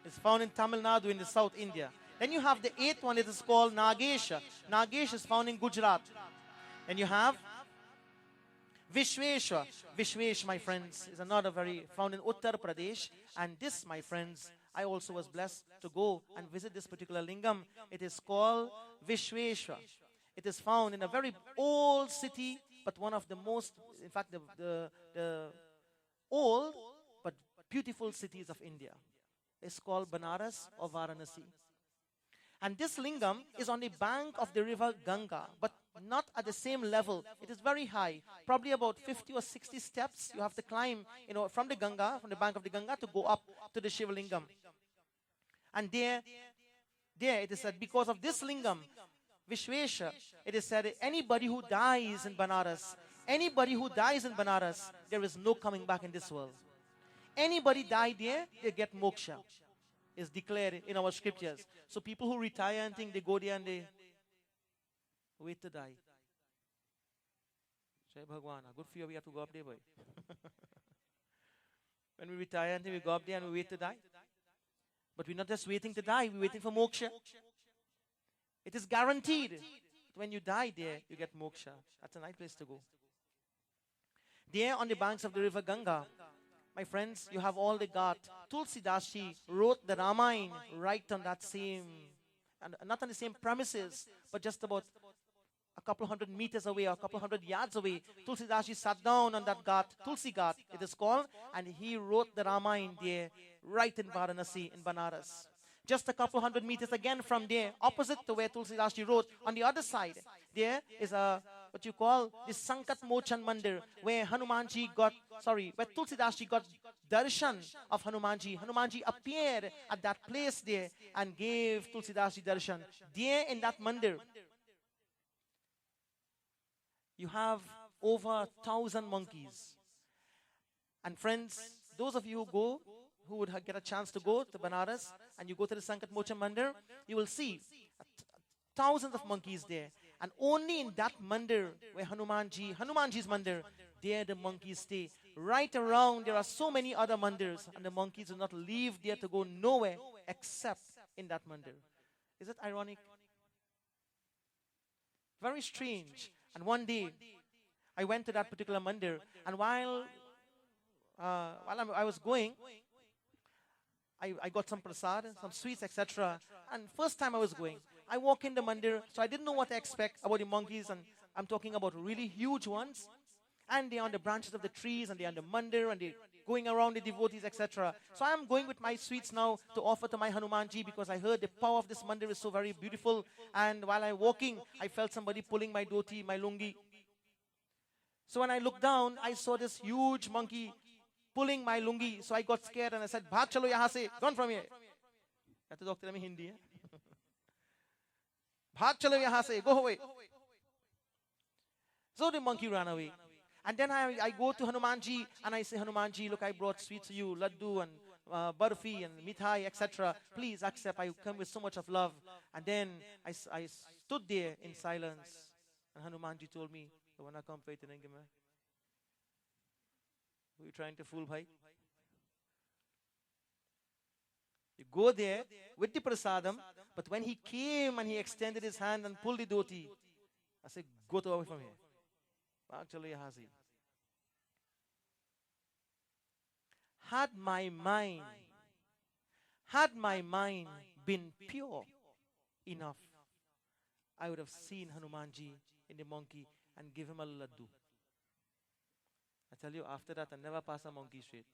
is found in Tamil Nadu in the South India. Then you have the eighth one, it is called Nagesha. Nagesh is found in Gujarat. Then you have Vishveshwar. Vishvesh, my friends, is another found in Uttar Pradesh. And this, my friends, I also was blessed to go and visit this particular lingam. It is called Vishveshwar. It is found in a very old city, but one of the most, in fact, the old but beautiful cities of India. It's called Banaras or Varanasi. And this lingam is on the bank of the river Ganga, but not at the same level. It is very high, probably about 50 or 60 steps you have to climb, from the Ganga, from the bank of the Ganga, to go up to the Shiva lingam. And there it is said, because of this lingam, Vishvesha, it is said, anybody who dies in Banaras, there is no coming back in this world. Anybody died there, they get moksha. Is declared in our scriptures. So people who retire and think they go there and they wait to die. Say Bhagwan, good for you, we have to go up there, boy. When we retire and think we go up there and we wait to die. But we're not just waiting to die, we're waiting for moksha. It is guaranteed that when you die there, you get moksha. That's a nice place to go. There on the banks of the river Ganga, my friends, you have all the Ghat. Tulsidas ji wrote the Ramayana right on that same, and not on the same premises, but just about a couple hundred meters away, or a couple hundred yards away. Tulsidas ji sat down on that Ghat, Tulsi Ghat it is called, and he wrote the Ramayana there, right in Varanasi, in Banaras. Just a couple hundred meters again from there, opposite to where Tulsidas ji wrote, on the other side, there is what you call the Sankat Mochan Mandir, where where Tulsidas ji got darshan of Hanumanji. Hanumanji appeared at that place there and gave Tulsidas ji darshan. There in that mandir, you have over 1,000 monkeys. And friends, those of you who would get a chance to go to Banaras, and you go to the Sankat Mochan Mandir, you will see thousands of monkeys there. And only in that mandir, where Hanumanji's mandir, there the monkeys stay. Right around, there are so many other mandirs, and the monkeys do not leave there to go nowhere except in that mandir. Is it ironic? Very strange. And one day, I went to that particular mandir, and while I was going, I got some prasad, some sweets, etc. And first time I was going, I walk in the mandir, so I didn't know what to expect about the monkeys, and I'm talking about really huge ones. And they're on the branches of the trees, and they're on the mandir, and they're going around the devotees, etc. So I'm going with my sweets now to offer to my Hanumanji, because I heard the power of this mandir is so very beautiful. And while I'm walking, I felt somebody pulling my dhoti, my lungi. So when I looked down, I saw this huge monkey pulling my lungi. So I got scared and I said, "Bhag chalo yahan se, gone from here." That is doctor Hindi. Bhag chalo yahan se, go away. So the monkey ran away. And then I go to Hanumanji and I say, "Hanumanji, look, I brought sweets to you, laddu and barfi and mithai, etc. Please accept. I come with so much of love." And then I stood there in silence. And Hanumanji told me, "Who are you trying to fool, bhai? You go there with the prasadam, but when he came and he extended his hand and pulled the dhoti, I said, go away from here. Actually, had my mind been pure enough, I would have seen Hanumanji in the monkey and give him a laddu. I tell you, after that, I never pass a monkey straight.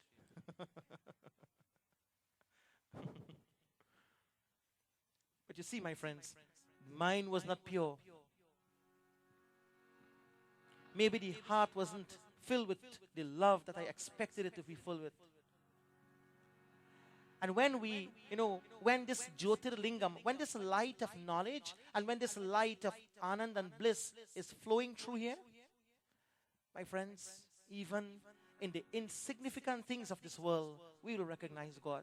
But you see, my friends, mine was not pure. maybe the heart wasn't filled with the love that I expected it to be filled with. And when we, when this Jyotirlingam, when this light of knowledge and when this light of Anand and bliss is flowing through here, my friends, even in the insignificant things of this world, we will recognize God.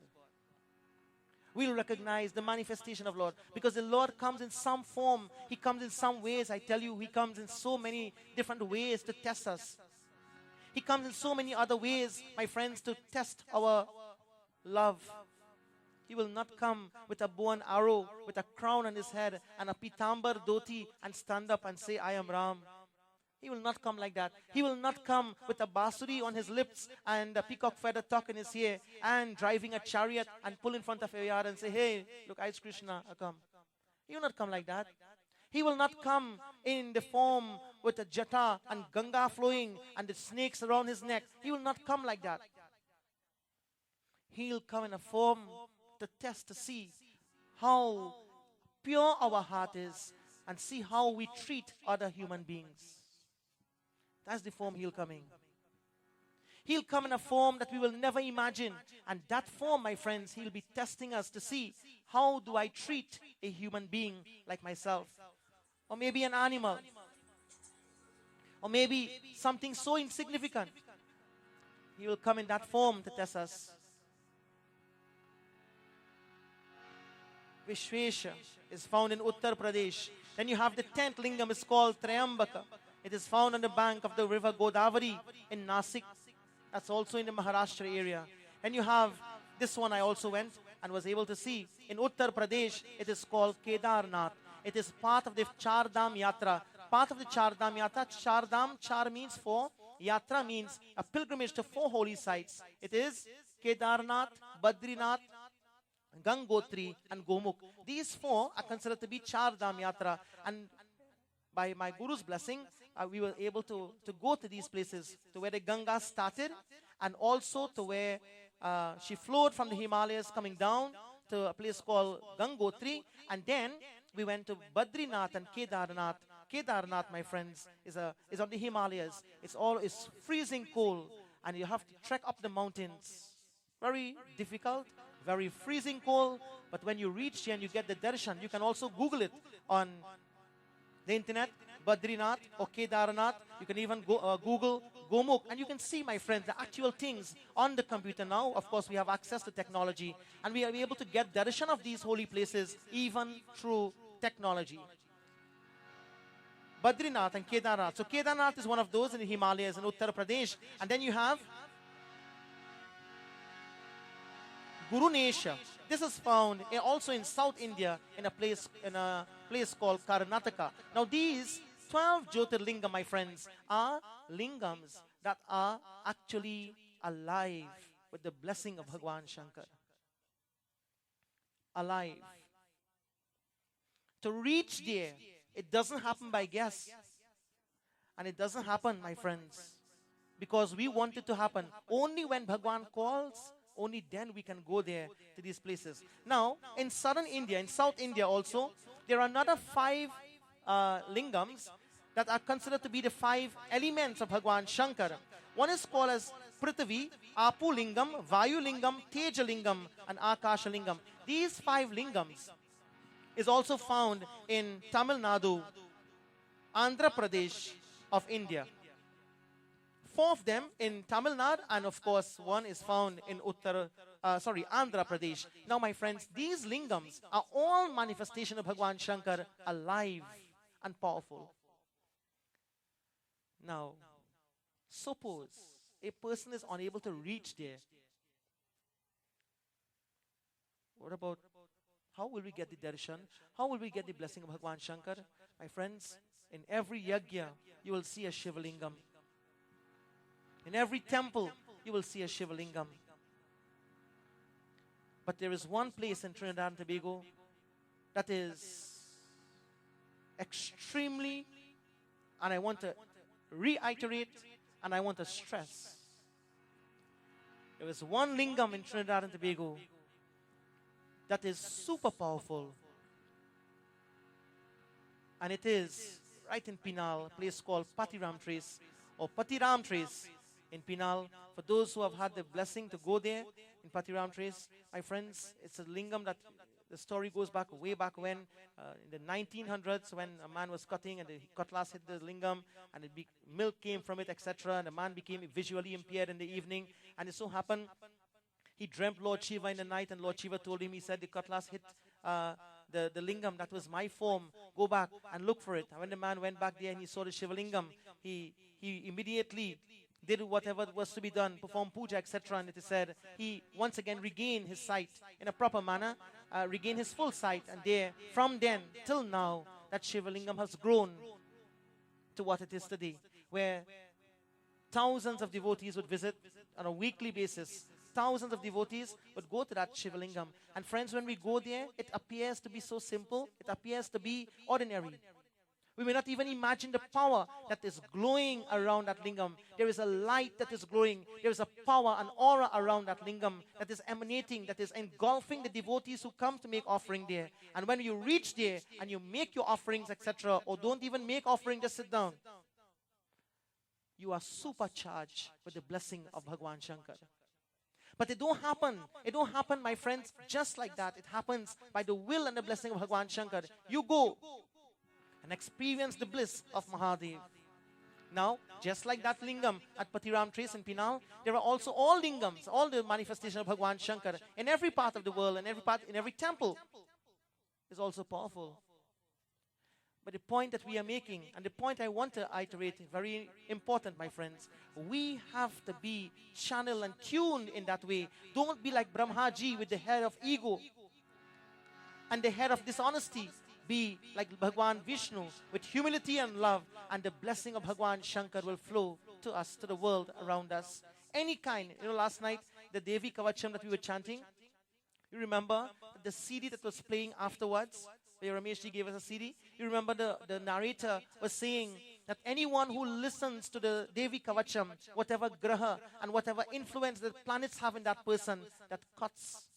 We will recognize the manifestation of Lord, because the Lord comes in some form. He comes in some ways. I tell you, He comes in so many different ways to test us. He comes in so many other ways, my friends, to test our love. He will not come with a bow and arrow, with a crown on his head and a pitambar dhoti and stand up and say, I am Ram. He will not come like that. He will not come with a basuri on his lips and a peacock feather tuck in his hair and driving a chariot and pull in front of your yard and say, hey, look, I Krishna, I come. He will not come like that. He will not come in the form with a jata and Ganga flowing and the snakes around his neck. He will not come like that. He'll come in a form to test, to see how pure our heart is and see how we treat other human beings. That's the form He'll come in. He'll come in a form that we will never imagine. And that form, my friends, He'll be testing us to see, how do I treat a human being like myself? Or maybe an animal. Or maybe something so insignificant. He will come in that form to test us. Vishvesha is found in Uttar Pradesh. Then you have the 10th lingam, is called Trayambaka. It is found on the bank of the river Godavari in Nasik. That's also in the Maharashtra area. And you have this one, I also went and was able to see. In Uttar Pradesh, it is called Kedarnath. It is part of the Char Dham Yatra. Part of the Char Dham Yatra. Char Dham, Char means 4. Yatra means a pilgrimage to 4 holy sites. It is Kedarnath, Badrinath, Gangotri and Gomukh. These 4 are considered to be Char Dham Yatra. And by my Guru's blessing, we were able to go to these places, to where the Ganga started and also to where she flowed from the Himalayas coming down to a place called Gangotri. And then we went to Badrinath and Kedarnath. Kedarnath, my friends, is on the Himalayas. It's freezing cold and you have to trek up the mountains. Very difficult, very freezing cold. But when you reach here and you get the darshan, you can also Google it on the internet, Badrinath or Kedarnath. You can even Google Gomukh, and you can see, my friends, the actual things on the computer now. Of course, we have access to technology, and we are able to get darshan of these holy places even through technology. Badrinath and Kedarnath. So Kedarnath is one of those in the Himalayas in Uttar Pradesh. And then you have Gurunesha. This is found also in South India in a place called Karnataka. Now these 12 Jyotirlinga, my friends, are lingams that are actually alive with the blessing of Bhagwan Shankar. Alive. To reach there, it doesn't happen by guess. And it doesn't happen, my friends, because we want it to happen. Only when Bhagwan calls, only then we can go there to these places. Now, in southern India, in South India also, there are another 5 lingams that are considered to be the 5 elements of Bhagwan Shankar. One is called as Prithvi, Apu Lingam, Vayu Lingam, Teja Lingam, and Akasha Lingam. These 5 lingams is also found in Tamil Nadu, Andhra Pradesh of India. 4 of them in Tamil Nadu, and of course one is found in Andhra Pradesh. Now, my friends, these lingams are all manifestation of Bhagwan Shankar, alive and powerful. Now, suppose a person is unable to reach there. What about, how will we get the darshan? How will we get the blessing of Bhagwan Shankar? My friends, in every yajna, you will see a Shivalingam. In every temple, you will see a Shivalingam. But there is one place in Trinidad and Tobago that is extremely, and I want to reiterate, and I want to stress. There is one lingam in Trinidad and Tobago that is super powerful. And it is right in Pinal, a place called Patiram Trace or Patiram Trace in Pinal. For those who have had the blessing to go there in Patiram Trace, my friends, it's a lingam that the story goes back way back when, in the 1900s, when a man was cutting and the cutlass hit the lingam and milk came from it, etc. And the man became visually impaired in the evening. And it so happened he dreamt Lord Shiva in the night, and Lord Shiva told him, he said, the cutlass hit the lingam. That was my form. Go back and look for it. And when the man went back there and he saw the Shiva lingam, he immediately did whatever was to be done, performed puja, etc. And it is said he once again regained his sight in a proper manner, regained his full sight. And there, from then till now, that Shiva lingam has grown to what it is today, where thousands of devotees would visit on a weekly basis. Thousands of devotees would go to that Shiva lingam. And friends, when we go there, it appears to be so simple. It appears to be ordinary. We may not even imagine the power that is glowing around that lingam. There is a light that is glowing. There is a power, an aura around that lingam that is emanating, that is engulfing the devotees who come to make offering there. And when you reach there and you make your offerings, etc., or don't even make offering, just sit down, you are supercharged with the blessing of Bhagwan Shankar. But it don't happen. It don't happen, my friends, just like that. It happens by the will and the blessing of Bhagwan Shankar. You go and experience the bliss of Mahadev. Now, just like that lingam at Patiram Trace in Pinal, there are also all lingams, all the manifestation of Bhagwan Shankar in every part of the world, and in every temple is also powerful. But the point that we are making, and the point I want to iterate, very important, my friends, we have to be channeled and tuned in that way. Don't be like Brahmaji with the head of ego and the head of dishonesty. Be like Bhagwan Vishnu with humility and love, and the blessing of Bhagwan Shankar will flow to us, to the world around us. Any kind. Last night, the Devi Kavacham that we were chanting, you remember the CD that was playing afterwards? Where Rameshji gave us a CD. You remember the narrator was saying that anyone who listens to the Devi Kavacham, whatever graha and whatever influence the planets have in that person, that cuts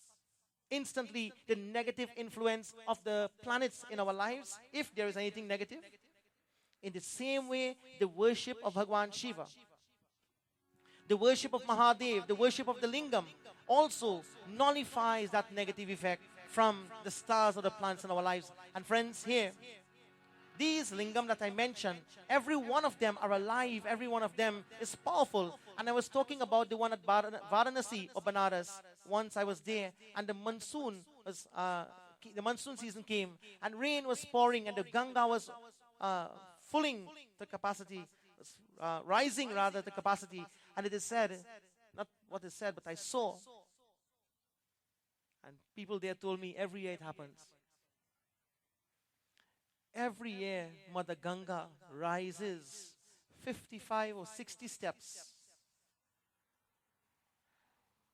instantly the negative influence of the planets in our lives, if there is anything negative. In the same way, the worship of Bhagwan Shiva, the worship of Mahadev, the worship of the Lingam also nullifies that negative effect from the stars or the planets in our lives. And friends, here, these lingam that I mentioned, every one of them are alive, every one of them is powerful. And I was talking about the one at Varanasi or Banaras. Once I was there, and the monsoon season came, and rain was pouring, and the Ganga was filling the capacity, rising rather the capacity. And it is said, not what is said, but I saw, and people there told me every year it happens. Every year, Mother Ganga rises 55 or 60 steps,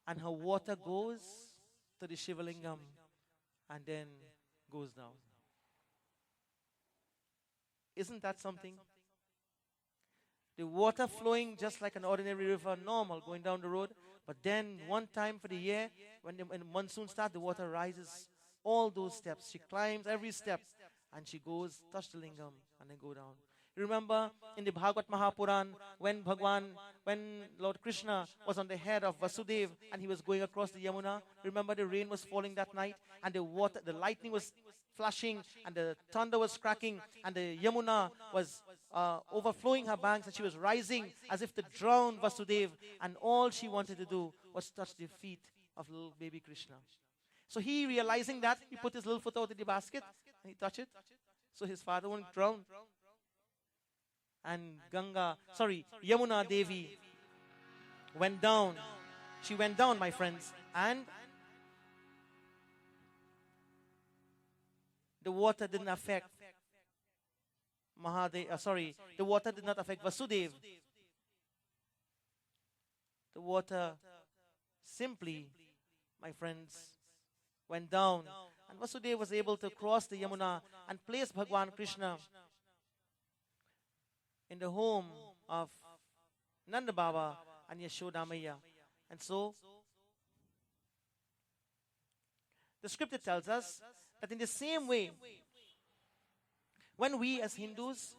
and her water goes to the Shivalingam and then goes down. Isn't that something? The water flowing just like an ordinary river, normal, going down the road. But then one time for the year, when the monsoon starts, the water rises all those steps. She climbs every step and she goes, touch the lingam, and then go down. You remember in the Bhagavad Mahapuran, when Lord Krishna was on the head of Vasudeva and he was going across the Yamuna, remember the rain was falling that night, and the lightning was flashing, and the thunder was cracking, and the Yamuna was overflowing her banks, and she was rising as if to drown Vasudeva, and all she wanted to do was touch the feet of little baby Krishna. So he, realizing that, he put his little foot out in the basket and he touched it, so his father wouldn't drown. And Yamuna Devi went down. She went down, my friends, and the water didn't affect the water did not affect Vasudeva. The water simply, my friends, went down, and Vasudeva was able to cross the Yamuna and place Bhagwan Krishna in the home of Nanda Baba and Yashoda Maiya. And so, the scripture tells us that in the same way, when we as Hindus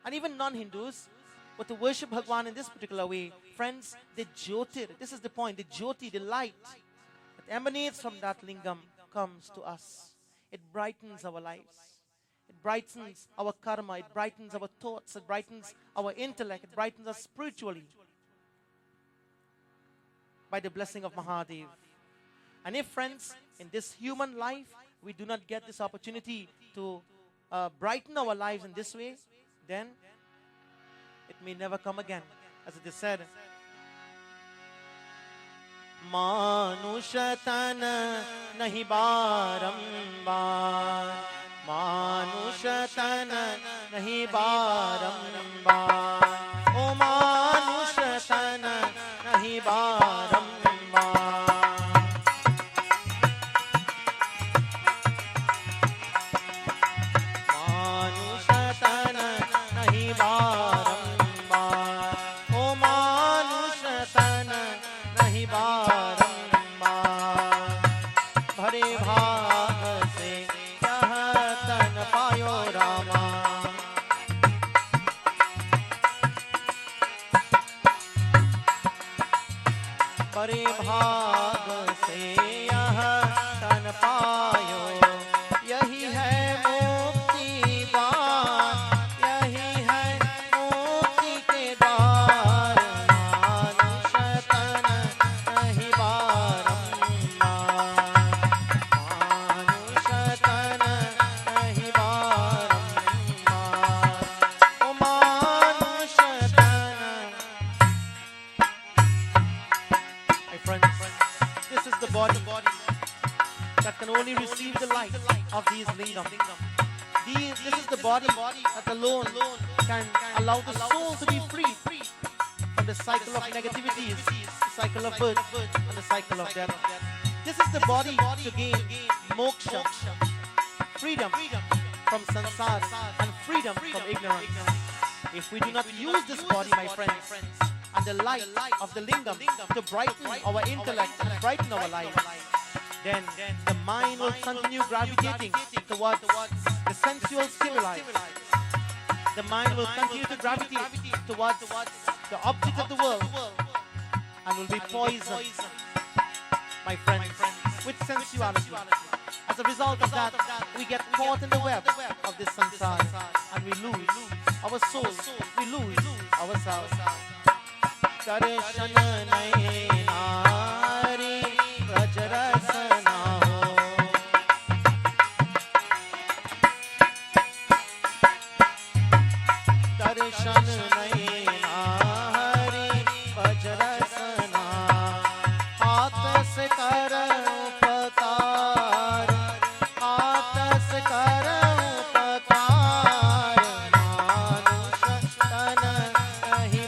and even non-Hindus, but to worship Bhagwan in this particular way, friends, the Jyotir, this is the point, the Jyoti, the light that emanates from that lingam comes to us. It brightens our lives. It brightens our karma. It brightens our thoughts. It brightens our intellect. It brightens us spiritually by the blessing of Mahadev. And if, friends, in this human life, we do not get this opportunity to brighten our lives in this way, then it may never come again. As it is said, Manush tan nahi barambar, Manush tan nahi barambar, O Manush tan nahi barambar. बड़े भाग से यह तन पायो, यही है मुक्ति द्वार, यही है मुक्ति के द्वार। मानुष तन नहीं बारंबार, मानुष तन नहीं बारंबार, ओ मानुष तन। Friends, this is the body that can only receive the light of these lingam. This is the body that alone can allow the soul to be free from the cycle of negativities, the cycle of birth, and the cycle of death. This is the body to gain moksha, freedom from samsara, and freedom from ignorance. If we do not use this body, my friends, and the light of the lingam to brighten our intellect and brighten our life, then the mind will continue gravitating towards the sensual stimuli. The mind will continue to gravitate towards the object of the world and will be poisoned, my friends, with sensuality. As a result of that, we get caught in the web of this samsara and we lose our soul, we lose ourselves. Darshan nahi nari braj ras na ho, darshan nahi nari braj ras na, haath se kar upakar, haath se kar upakar, manush tan nahi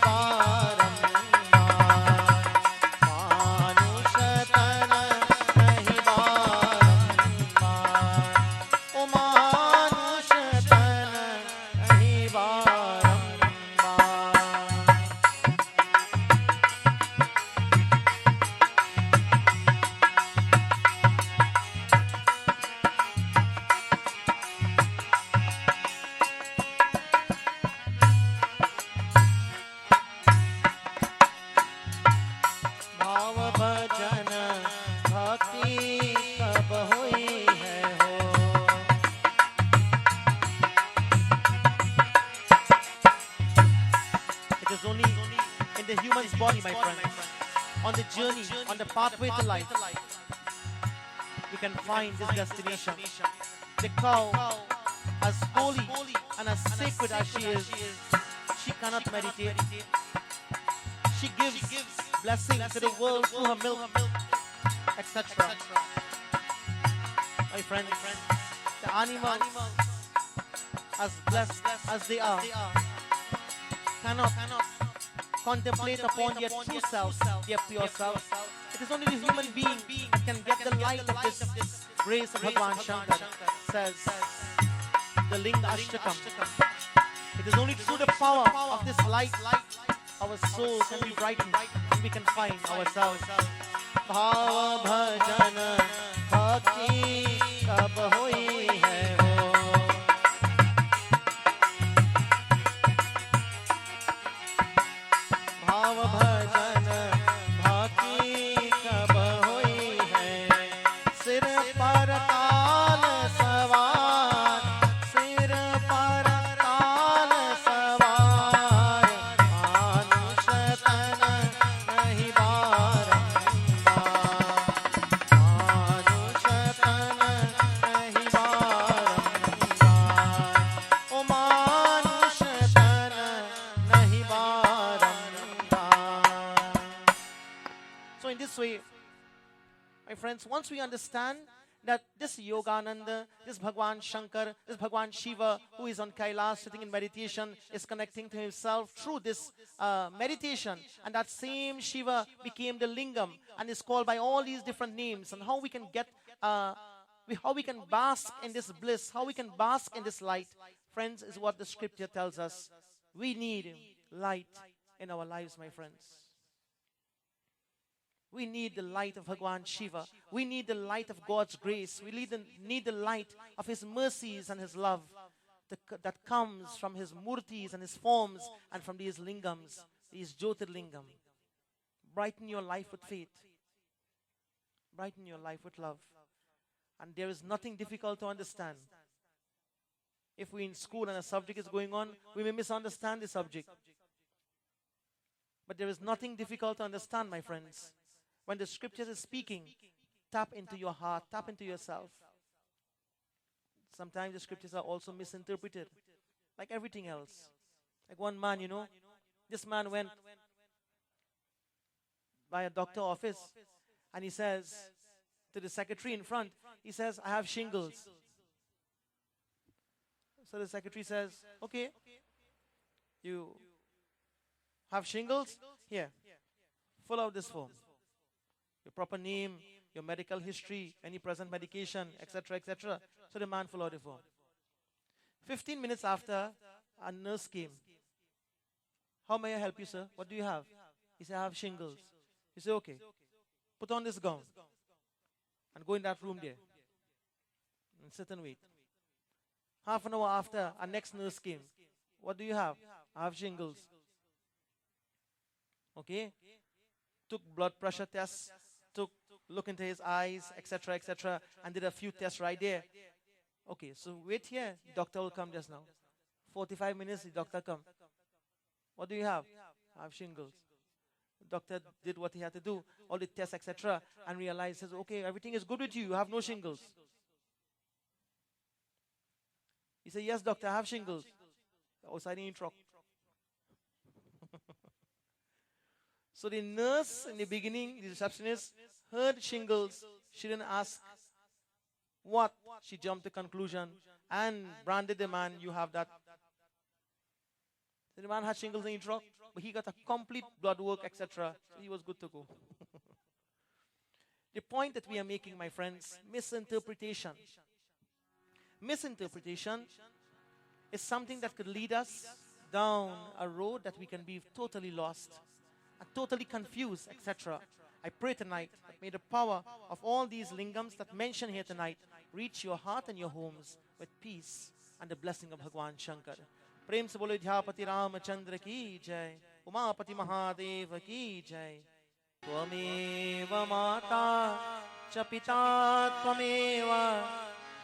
body, my friends, on the journey, on the pathway to life, we can find this destination. The cow, as holy and as sacred as she is, she cannot meditate. She gives blessings to the world through her milk, etc. My friends, the animals, as blessed as they are, cannot contemplate upon their true self, their pure self. It is only the human being that can get the light of this grace of Bhagwan Shankar, says the Linga Ashtakam. It is only through the power of this light our soul can be brightened and we can find ourselves. Bhava bhajan bhakti kab hoi hai ho, this way, my friends, once we understand that this Yogananda, this Bhagwan Shankar, this Bhagwan Shiva, who is on Kailash sitting in meditation, is connecting to himself through this meditation. And that same Shiva became the Lingam and is called by all these different names. And how we can get, how we can bask in this bliss, how we can bask in this light, friends, is what the scripture tells us. We need light in our lives, my friends. We need the light of Bhagwan Shiva. We need the light of God's grace. We need the light of His mercies and His love that comes from His murtis and His forms and from these lingams, these Jyotirlingam. Brighten your life with faith. Brighten your life with love. And there is nothing difficult to understand. If we're in school and a subject is going on, we may misunderstand the subject. But there is nothing difficult to understand, my friends. When the scriptures is speaking, tap into your heart, tap into yourself. Sometimes the scriptures are also misinterpreted, like everything else. Like one man, this man went by a doctor's office and he says to the secretary in front, he says, I have shingles. So the secretary says, okay, you have shingles? Here, fill out this form. Your proper name, your medical history, any present medication, etc., etc. So the man filled out the form. 15 minutes after, a nurse came. How may I help you, sir? What do you have? He said, I have shingles. He said, okay, put on this gown and go in that room there and sit and wait. Half an hour after, our next nurse came. What do you have? I have shingles. Okay. Took blood pressure tests, look into his eyes, etc., etc., and did a few tests right there. Okay, so wait here. The doctor will come just now. 45 minutes, the doctor come. What do you have? I have shingles. The doctor did what he had to do, all the tests, etc., and realized, says, okay, everything is good with you. You have no shingles. He said, yes, doctor, I have shingles. Outside in truck. So the nurse in the beginning, the receptionist, heard shingles. She didn't ask what. She jumped to conclusion and branded the man, you have that. So the man had shingles in his truck, but he got a complete blood work, etc. So he was good to go. The point that we are making, my friends, misinterpretation. Misinterpretation is something that could lead us down a road that we can be totally lost, totally confused, etc. I pray tonight that may the power of all these lingams that mentioned here tonight reach your heart and your homes with peace and the blessing of Bhagwan Shankar. Prem se bolo Dhyapati Ramachandra ki jai, Umapati Mahadev ki jai. Tvameva mata cha pita tvameva,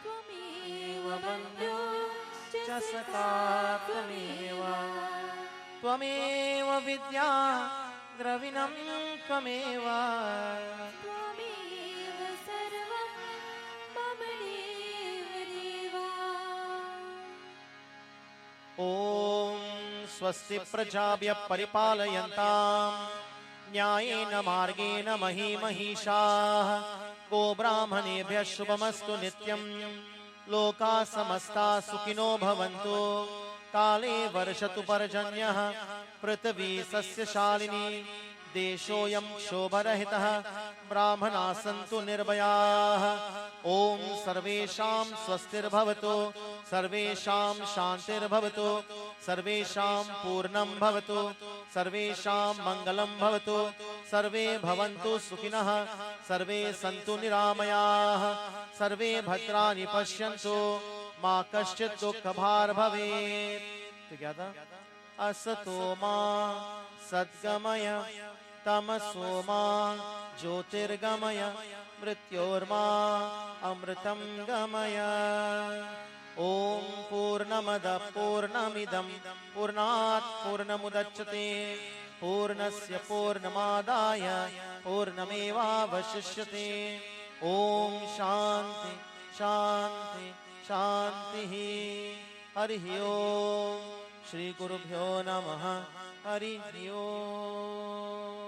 Tvameva bandhu cha saka tvameva, Tvameva vidya Dravinam Tvameva, Tvameva sarvam mama deva deva. Om Swasti Prajabhya Paripalayantam Nyayena Margena Mahi Mahisha Go Brahmanebhya Shubhamastu Nityam Loka Samasta Sukhino Bhavantu Kale Varshatu Parjanyah Prithvi Sasya Shalini Deshoyam Shobharahitah Brahmana Santu Nirbhayah Om Sarvesham Swastir Bhavatu Sarvesham Shantir Bhavatu Sarvesham Purnam Bhavatu Sarvesham Mangalam Bhavatu Sarve Bhavantu Sukhinah Sarve Santu Niramayah Sarve Bhadrani Pashyantu Ma Kaschit Dukkha Bhar Bhavet. Together. Asato ma Sadgamaya Tamaso ma Jyotirgamaya Mrityorma Amritam Gamaya. Om Purnamada Purnamidam Purnat Purnamudachyate Purnasya Purnamadaya Purnameva Vashishyate. Om Shanti Shanti Shanti. Harihi Om. Shri Gurubhyo Namaha. Harihi Om.